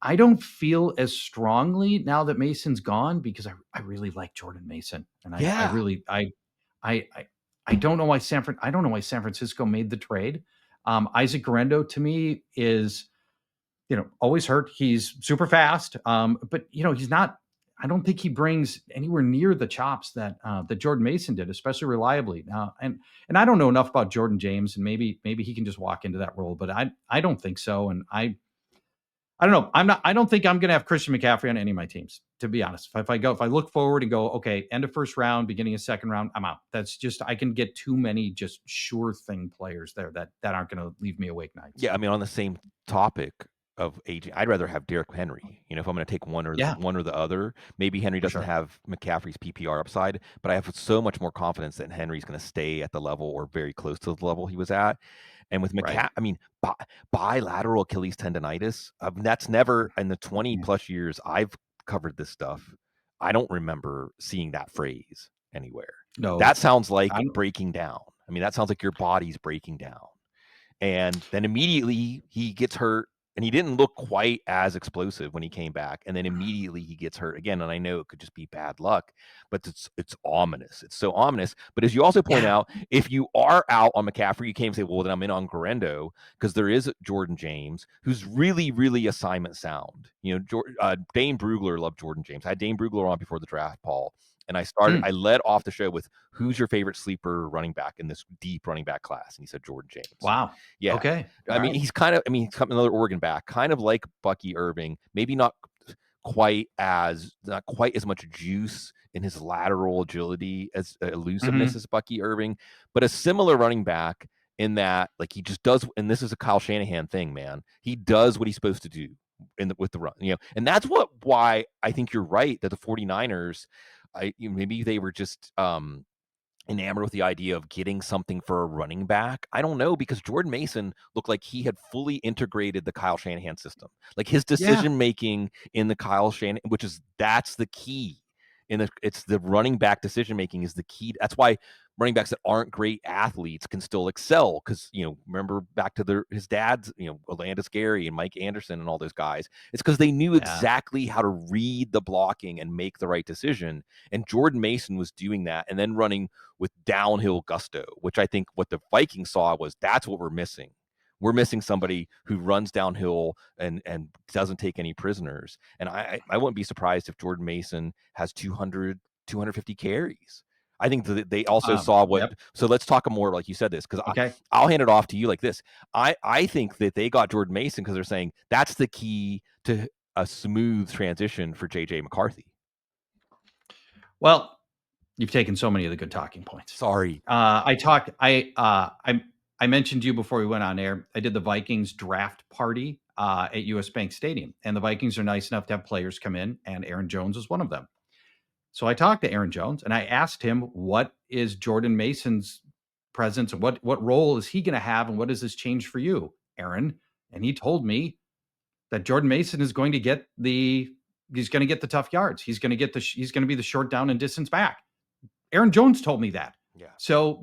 I don't feel as strongly now that Mason's gone because I really like Jordan Mason and I Yeah. really I I don't know why San Francisco made the trade. Isaac Guerrero to me is always hurt. He's super fast, but he's not. I don't think he brings anywhere near the chops that Jordan Mason did, especially reliably. And I don't know enough about Jordan James, and maybe he can just walk into that role, but I don't think so. And I don't know. I don't think I'm going to have Christian McCaffrey on any of my teams, to be honest. If I look forward and go, okay, end of first round, beginning of second round, I'm out. That's just, I can get too many just sure thing players there that aren't going to leave me awake nights. Yeah, I mean, on the same topic of aging, I'd rather have Derrick Henry. If I'm going to take one or the other, maybe Henry For doesn't sure. have McCaffrey's PPR upside, but I have so much more confidence that Henry's going to stay at the level or very close to the level he was at. And with Right. I mean, bilateral Achilles tendonitis, that's never in the 20 plus years I've covered this stuff. I don't remember seeing that phrase anywhere. No, That sounds like breaking down. I mean, that sounds like your body's breaking down. And then immediately he gets hurt, and he didn't look quite as explosive when he came back. And then immediately he gets hurt again. And I know it could just be bad luck, but it's ominous. It's so ominous. But as you also point out, if you are out on McCaffrey, you can't say, well, then I'm in on Guerrero, because there is Jordan James, who's really, really assignment sound. Dane Brugler loved Jordan James. I had Dane Brugler on before the draft, Paul. And I led off the show with, who's your favorite sleeper running back in this deep running back class? And he said Jordan James. Wow. Yeah. Okay. I mean, he's coming another Oregon back, kind of like Bucky Irving, maybe not quite as much juice in his lateral agility as elusiveness as Bucky Irving, but a similar running back in that, like, he just does, and this is a Kyle Shanahan thing, man. He does what he's supposed to do with the run, and that's why I think you're right that the 49ers, maybe they were just enamored with the idea of getting something for a running back. I don't know, because Jordan Mason looked like he had fully integrated the Kyle Shanahan system. Like his decision making in the Kyle Shanahan, that's the key. It's the running back decision making is the key. That's why running backs that aren't great athletes can still excel, because remember back to his dad's, Alandis Gary and Mike Anderson and all those guys. It's because they knew exactly how to read the blocking and make the right decision. And Jordan Mason was doing that, and then running with downhill gusto, which I think what the Vikings saw was that's what we're missing. We're missing somebody who runs downhill and doesn't take any prisoners. And I wouldn't be surprised if Jordan Mason has 200, 250 carries. I think that they also saw what. Yep. So let's talk more, like you said this, because I'll hand it off to you like this. I think that they got Jordan Mason because they're saying that's the key to a smooth transition for JJ McCarthy. Well, you've taken so many of the good talking points. Sorry. I mentioned to you before we went on air, I did the Vikings draft party at US Bank Stadium, and the Vikings are nice enough to have players come in, and Aaron Jones was one of them. So I talked to Aaron Jones and I asked him, what is Jordan Mason's presence and what role is he going to have, and what does this change for you, Aaron? And he told me that Jordan Mason is going to get the tough yards. He's going to be the short down and distance back. Aaron Jones told me that. Yeah. So,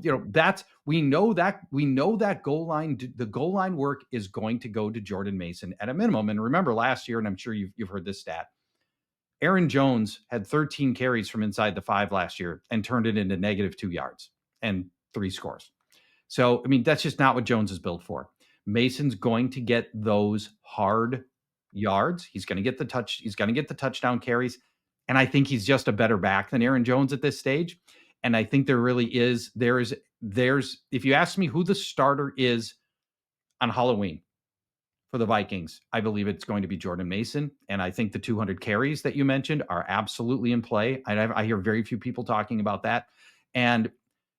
we know that goal line, the goal line work is going to go to Jordan Mason at a minimum. And remember last year, and I'm sure you've heard this stat, Aaron Jones had 13 carries from inside the 5 last year and turned it into -2 yards and 3 scores. So, I mean, that's just not what Jones is built for. Mason's going to get those hard yards. He's going to get the touchdown carries. And I think he's just a better back than Aaron Jones at this stage. And I think there really is, if you ask me who the starter is on Halloween for the Vikings, I believe it's going to be Jordan Mason. And I think the 200 carries that you mentioned are absolutely in play. I hear very few people talking about that. And,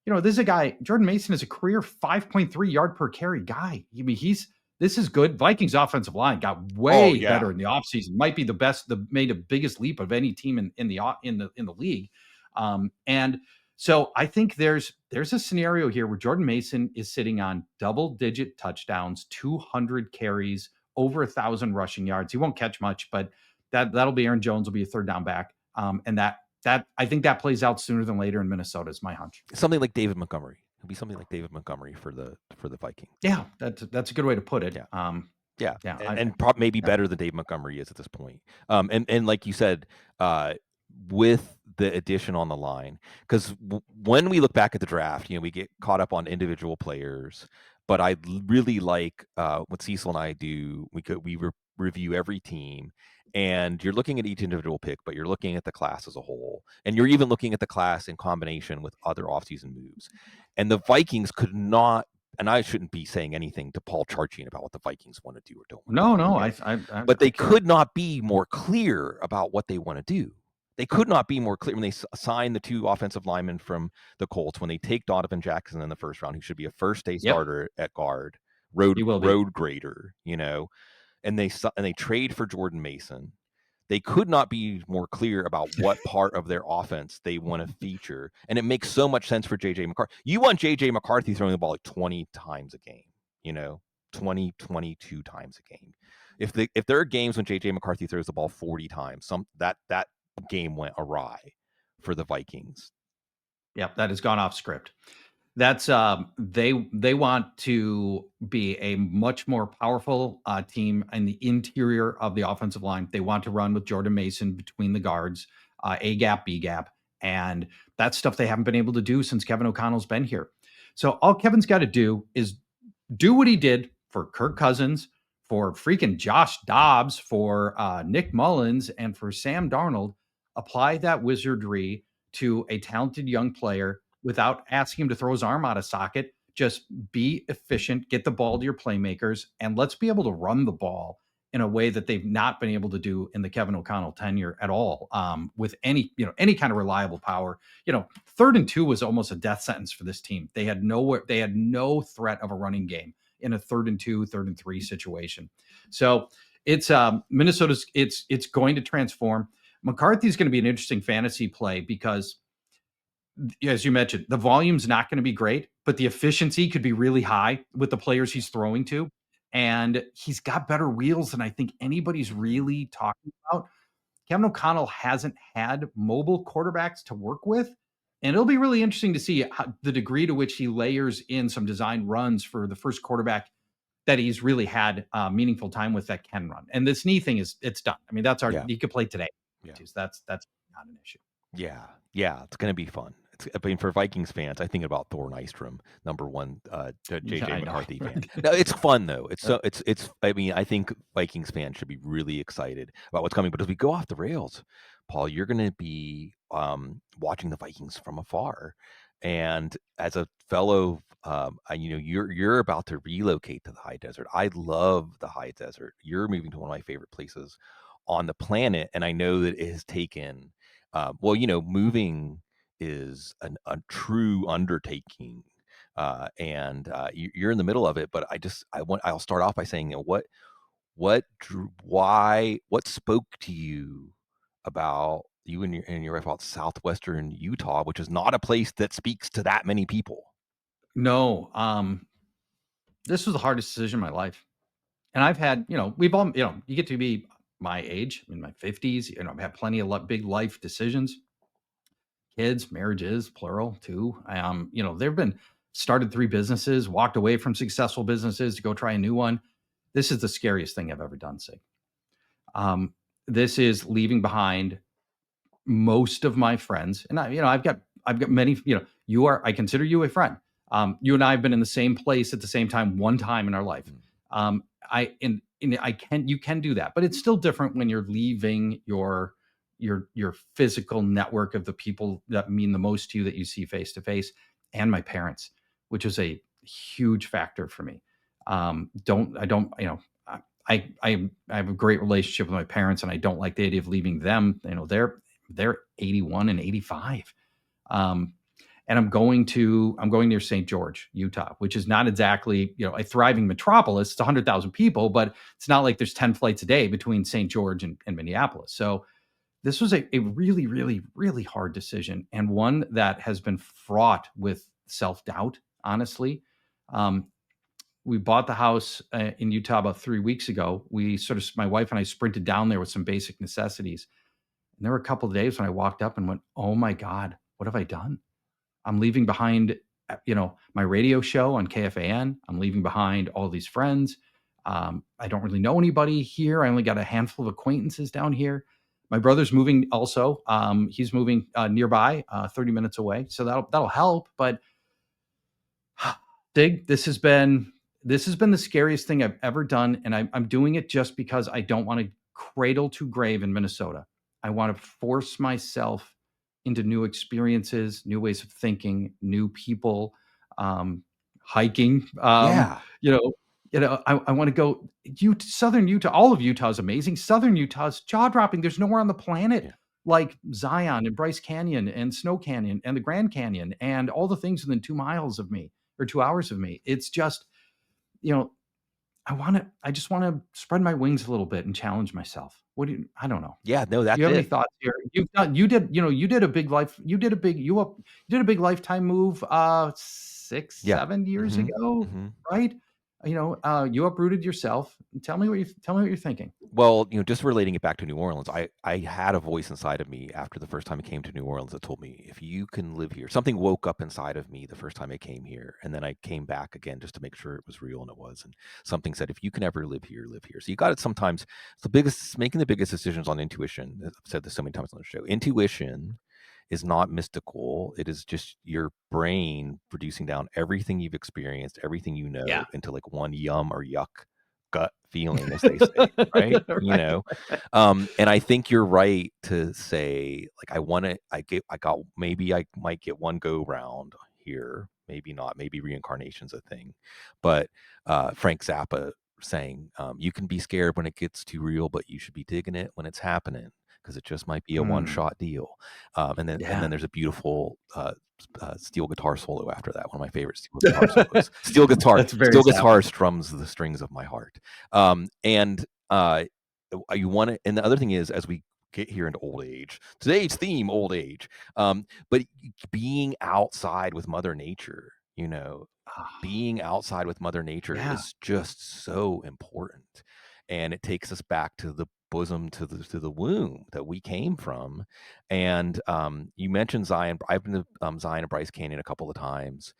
this is a guy, Jordan Mason is a career 5.3 yard per carry guy. I mean, this is good. Vikings offensive line got way better in the offseason. Might be the best, made the biggest leap of any team in the league. And so I think there's a scenario here where Jordan Mason is sitting on double-digit touchdowns, 200 carries, over 1,000 rushing yards. He won't catch much, but that'll be Aaron Jones will be a third down back. And that I think that plays out sooner than later in Minnesota is my hunch. Something like David Montgomery. It'll be something like David Montgomery for the Vikings. Yeah, that's a good way to put it. Yeah. And maybe better than Dave Montgomery is at this point. And like you said, with the addition on the line, because when we look back at the draft, we get caught up on individual players, but I really like what Cecil and I do. We review every team, and you're looking at each individual pick, but you're looking at the class as a whole, and you're even looking at the class in combination with other offseason moves. And the Vikings could not. And I shouldn't be saying anything to Paul Charchian about what the Vikings want to do or don't want to do. No. But they could not be more clear about what they want to do. They could not be more clear when they sign the 2 offensive linemen from the Colts, when they take Donovan Jackson in the first round, who should be a first-day starter at guard, road grader, and they trade for Jordan Mason. They could not be more clear about what part of their offense they want to feature. And it makes so much sense for JJ McCarthy. You want JJ McCarthy throwing the ball like 20 times a game, 20, 22 times a game. If there are games when JJ McCarthy throws the ball 40 times, that game went awry for the Vikings. Yep, that has gone off script. That's they want to be a much more powerful team in the interior of the offensive line. They want to run with Jordan Mason between the guards, A gap, B gap, and that's stuff they haven't been able to do since Kevin O'Connell's been here. So all Kevin's got to do is do what he did for Kirk Cousins, for freaking Josh Dobbs, for Nick Mullins, and for Sam Darnold. Apply that wizardry to a talented young player without asking him to throw his arm out of socket. Just be efficient, get the ball to your playmakers, and let's be able to run the ball in a way that they've not been able to do in the Kevin O'Connell tenure at all, with any kind of reliable power. 3rd and 2 was almost a death sentence for this team. They had no threat of a running game in a 3rd and 2, 3rd and 3 situation. So it's Minnesota's. It's going to transform. McCarthy's going to be an interesting fantasy play because as you mentioned, the volume's not going to be great, but the efficiency could be really high with the players he's throwing to. And he's got better wheels than I think anybody's really talking about. Kevin O'Connell hasn't had mobile quarterbacks to work with. And it'll be really interesting to see the degree to which he layers in some design runs for the first quarterback that he's really had meaningful time with that can run. And this knee thing it's done. I mean, he could play today. Yeah. That's not an issue. Yeah, it's gonna be fun. I mean, for Vikings fans, I think about Thor Nystrom, number one, JJ McCarthy fan. No, it's fun though. It's. I mean, I think Vikings fans should be really excited about what's coming. But as we go off the rails, Paul, you're gonna be watching the Vikings from afar, and as a fellow, you're about to relocate to the high desert. I love the high desert. You're moving to one of my favorite places on the planet, and I know that it has taken. Moving is a true undertaking, and you're in the middle of it. But I'll start off by saying, what spoke to you about you and your wife about southwestern Utah, which is not a place that speaks to that many people. No, this was the hardest decision in my life. And I've had, we've all, you get to be my age, in my 50s, I've had plenty of big life decisions, kids, marriages, plural, too. There've been started 3 businesses, walked away from successful businesses to go try a new one. This is the scariest thing I've ever done, Sig. This is leaving behind most of my friends. And I've got many, I consider you a friend. You and I have been in the same place at the same time, one time in our life. You can do that, but it's still different when you're leaving your physical network of the people that mean the most to you, that you see face to face, and my parents, which is a huge factor for me. I have a great relationship with my parents, and I don't like the idea of leaving them. They're 81 and 85. And I'm going near St. George, Utah, which is not exactly, a thriving metropolis. It's 100,000 people, but it's not like there's 10 flights a day between St. George and Minneapolis. So this was a really, really, really hard decision, and one that has been fraught with self-doubt, honestly. We bought the house in Utah about 3 weeks ago. My wife and I sprinted down there with some basic necessities. And there were a couple of days when I walked up and went, oh my God, what have I done? I'm leaving behind, my radio show on KFAN. I'm leaving behind all these friends. I don't really know anybody here. I only got a handful of acquaintances down here. My brother's moving also. He's moving nearby, 30 minutes away. So that'll help. But Dig, this has been the scariest thing I've ever done. And I'm doing it just because I don't want to cradle to grave in Minnesota. I want to force myself into new experiences, new ways of thinking, new people, hiking. I want to go. Southern Utah, all of Utah is amazing. Southern Utah is jaw-dropping. There's nowhere on the planet like Zion and Bryce Canyon and Snow Canyon and the Grand Canyon and all the things within 2 miles of me or 2 hours of me. It's just, I just want to spread my wings a little bit and challenge myself. I don't know. Yeah, no, that's Do you have it. any thoughts here? You did a big lifetime move 7 years ago, right? You uprooted yourself. Tell me what you're thinking. Well, just relating it back to New Orleans, I had a voice inside of me after the first time I came to New Orleans that told me, if you can live here, something woke up inside of me the first time I came here. And then I came back again just to make sure it was real, and it was. And something said, if you can ever live here, live here. So you got it sometimes. Making the biggest decisions on intuition. I've said this so many times on the show. Intuition is not mystical. It is just your brain producing down everything you've experienced, everything you know, into like one yum or yuck gut feeling, as they say, right? And I think you're right to say, like, maybe I might get one go round here, maybe not, maybe reincarnation's a thing. But Frank Zappa saying, you can be scared when it gets too real, but you should be digging it when it's happening, because it just might be a one-shot deal. And then there's a beautiful steel guitar solo after that. One of my favorite steel guitar solos. Steel guitar strums the strings of my heart. And you want to. And the other thing is, as we get here into old age. Today's theme, old age. But being outside with Mother Nature, being outside with Mother Nature Yeah. is just so important, and it takes us back to the bosom, to the womb that we came from. And you mentioned Zion. I've been to Zion and Bryce Canyon a couple of times.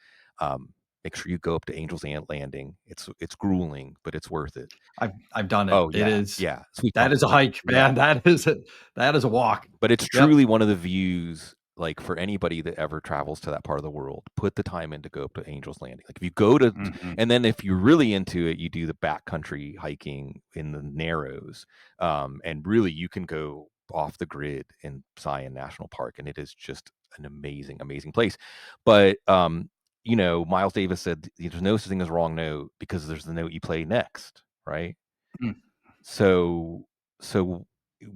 Make sure you go up to Angel's Landing. It's grueling, but it's worth it. I've done it. Oh It yeah, is yeah, sweet that is a comfort. hike, Yeah. man. That is a walk. But it's Yep. truly one of the views, like, for anybody that ever travels to that part of the world, put the time in to go up to Angel's Landing. Like, if you go to Mhm. and then if you're really into it, you do the backcountry hiking in the Narrows, and really you can go off the grid in Zion National Park, and it is just an amazing, amazing place. But, Miles Davis said, "There's no such thing as wrong note because there's the note you play next," right? Mm. So so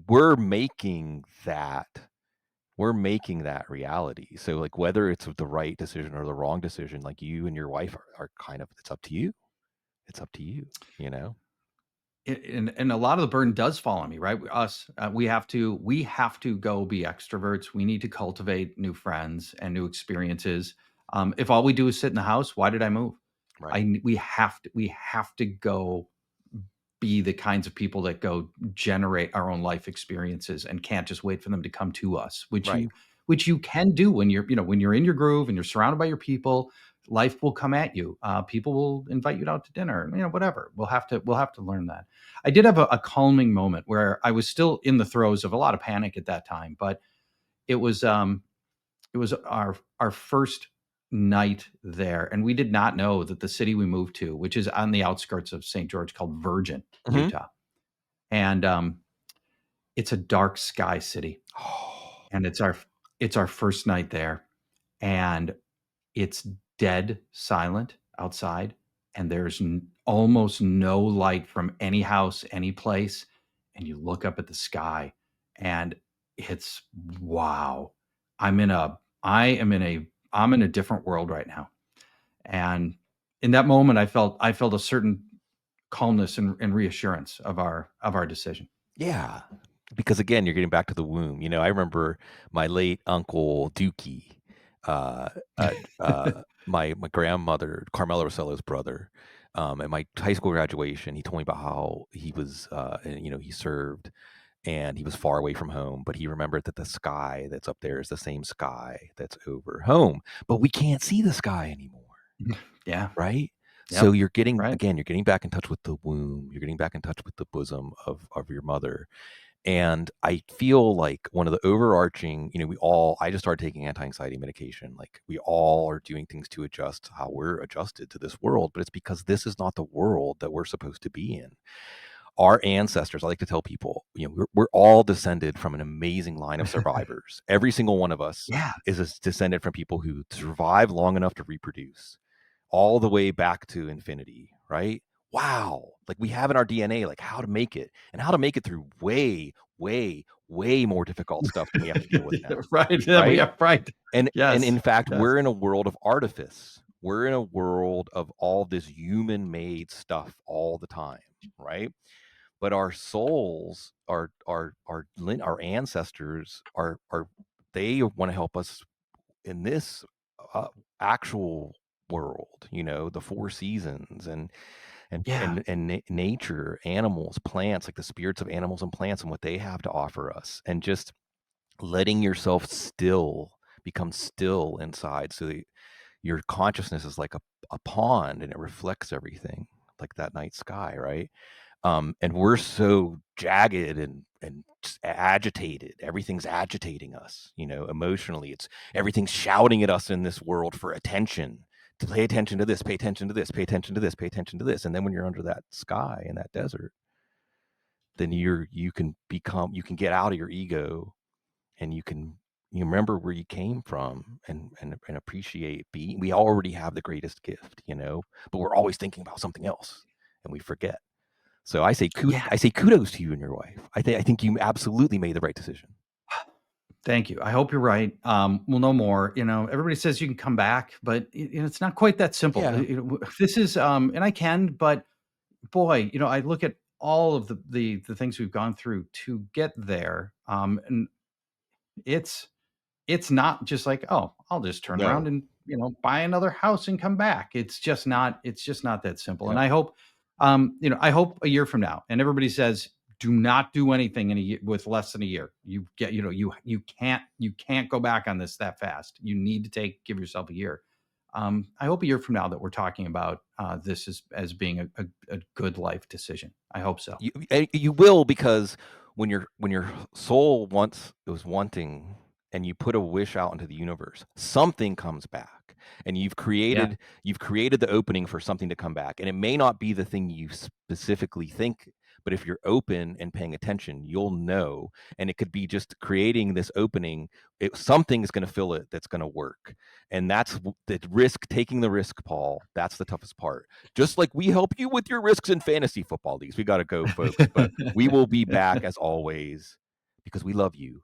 we're making that reality. So, like, whether it's the right decision or the wrong decision, like, you and your wife are kind of, it's up to you. It's up to you, you know? And a lot of the burden does fall on me, right? Us, we have to go be extroverts. We need to cultivate new friends and new experiences. If all we do is sit in the house, why did I move? Right. We have to go be the kinds of people that go generate our own life experiences and can't just wait for them to come to us, which Right. you can do when you're in your groove and you're surrounded by your people. Life will come at you. People will invite you out to dinner, whatever. We'll have to learn that. I did have a calming moment where I was still in the throes of a lot of panic at that time, but it was our first night there, and we did not know that the city we moved to, which is on the outskirts of St. George, called Virgin, Mhm. Utah, and it's a dark sky city, Oh, and it's our first night there, and it's dead silent outside, and there's almost no light from any house, any place, and you look up at the sky, and it's wow. I'm in a different world right now, and in that moment, I felt a certain calmness and reassurance of our decision. yeah. Because, again, you're getting back to the womb. I remember my late uncle Dookie, uh, my grandmother, Carmela Rossello's brother, at my high school graduation, he told me about how he was, he served, and he was far away from home, but he remembered that the sky that's up there is the same sky that's over home, but we can't see the sky anymore, Yeah. right? So Yep. Right. you're getting back in touch with the womb, you're getting back in touch with the bosom of your mother. And I feel like one of the overarching, I just started taking anti-anxiety medication. Like, we all are doing things to adjust how we're adjusted to this world, but it's because this is not the world that we're supposed to be in. Our ancestors, I like to tell people, we're all descended from an amazing line of survivors. Every single one of us Yeah. is descended from people who survived long enough to reproduce, all the way back to infinity, right? Wow. Like, we have in our DNA, like, how to make it, and how to make it through way, way, way more difficult stuff than we have to deal with now, Right. Yeah, we right? are right. And Yes. in fact, Yes. we're in a world of artifice. We're in a world of all this human-made stuff all the time, right? But our souls, our ancestors are they want to help us in this uh, actual world, the four seasons, Yeah. nature, animals, plants, like the spirits of animals and plants and what they have to offer us, and just letting yourself become still inside, so that your consciousness is like a pond, and it reflects everything, like that night sky, right? And we're so jagged and just agitated. Everything's agitating us, emotionally. It's Everything's shouting at us in this world for attention. To pay attention to this, pay attention to this, pay attention to this, pay attention to this. And then when you're under that sky in that desert, then you can get out of your ego, and you remember where you came from, and appreciate being. We already have the greatest gift, but we're always thinking about something else, and we forget. So Yeah. I say kudos to you and your wife. I think you absolutely made the right decision. Thank you. I hope you're right. We'll know more. Everybody says you can come back, but it's not quite that simple. Yeah. This is, and I can, but boy, I look at all of the things we've gone through to get there. And it's not just like, oh, I'll just turn around No. and, buy another house and come back. It's just not that simple. And Yep. I hope, I hope a year from now, and everybody says, do not do anything in a year with less than a year. You get, you can't go back on this that fast. You need to give yourself a year. I hope a year from now that we're talking about this as being a good life decision. I hope so. You will, because when your soul was wanting, and you put a wish out into the universe, something comes back, and Yeah. you've created the opening for something to come back, and it may not be the thing you specifically think, but if you're open and paying attention, you'll know. And it could be just creating this opening. Something's going to fill it that's going to work, and that's the risk. Taking the risk, Paul. That's the toughest part. Just like we help you with your risks in fantasy football leagues. We got to go, folks, but we will be back as always because we love you.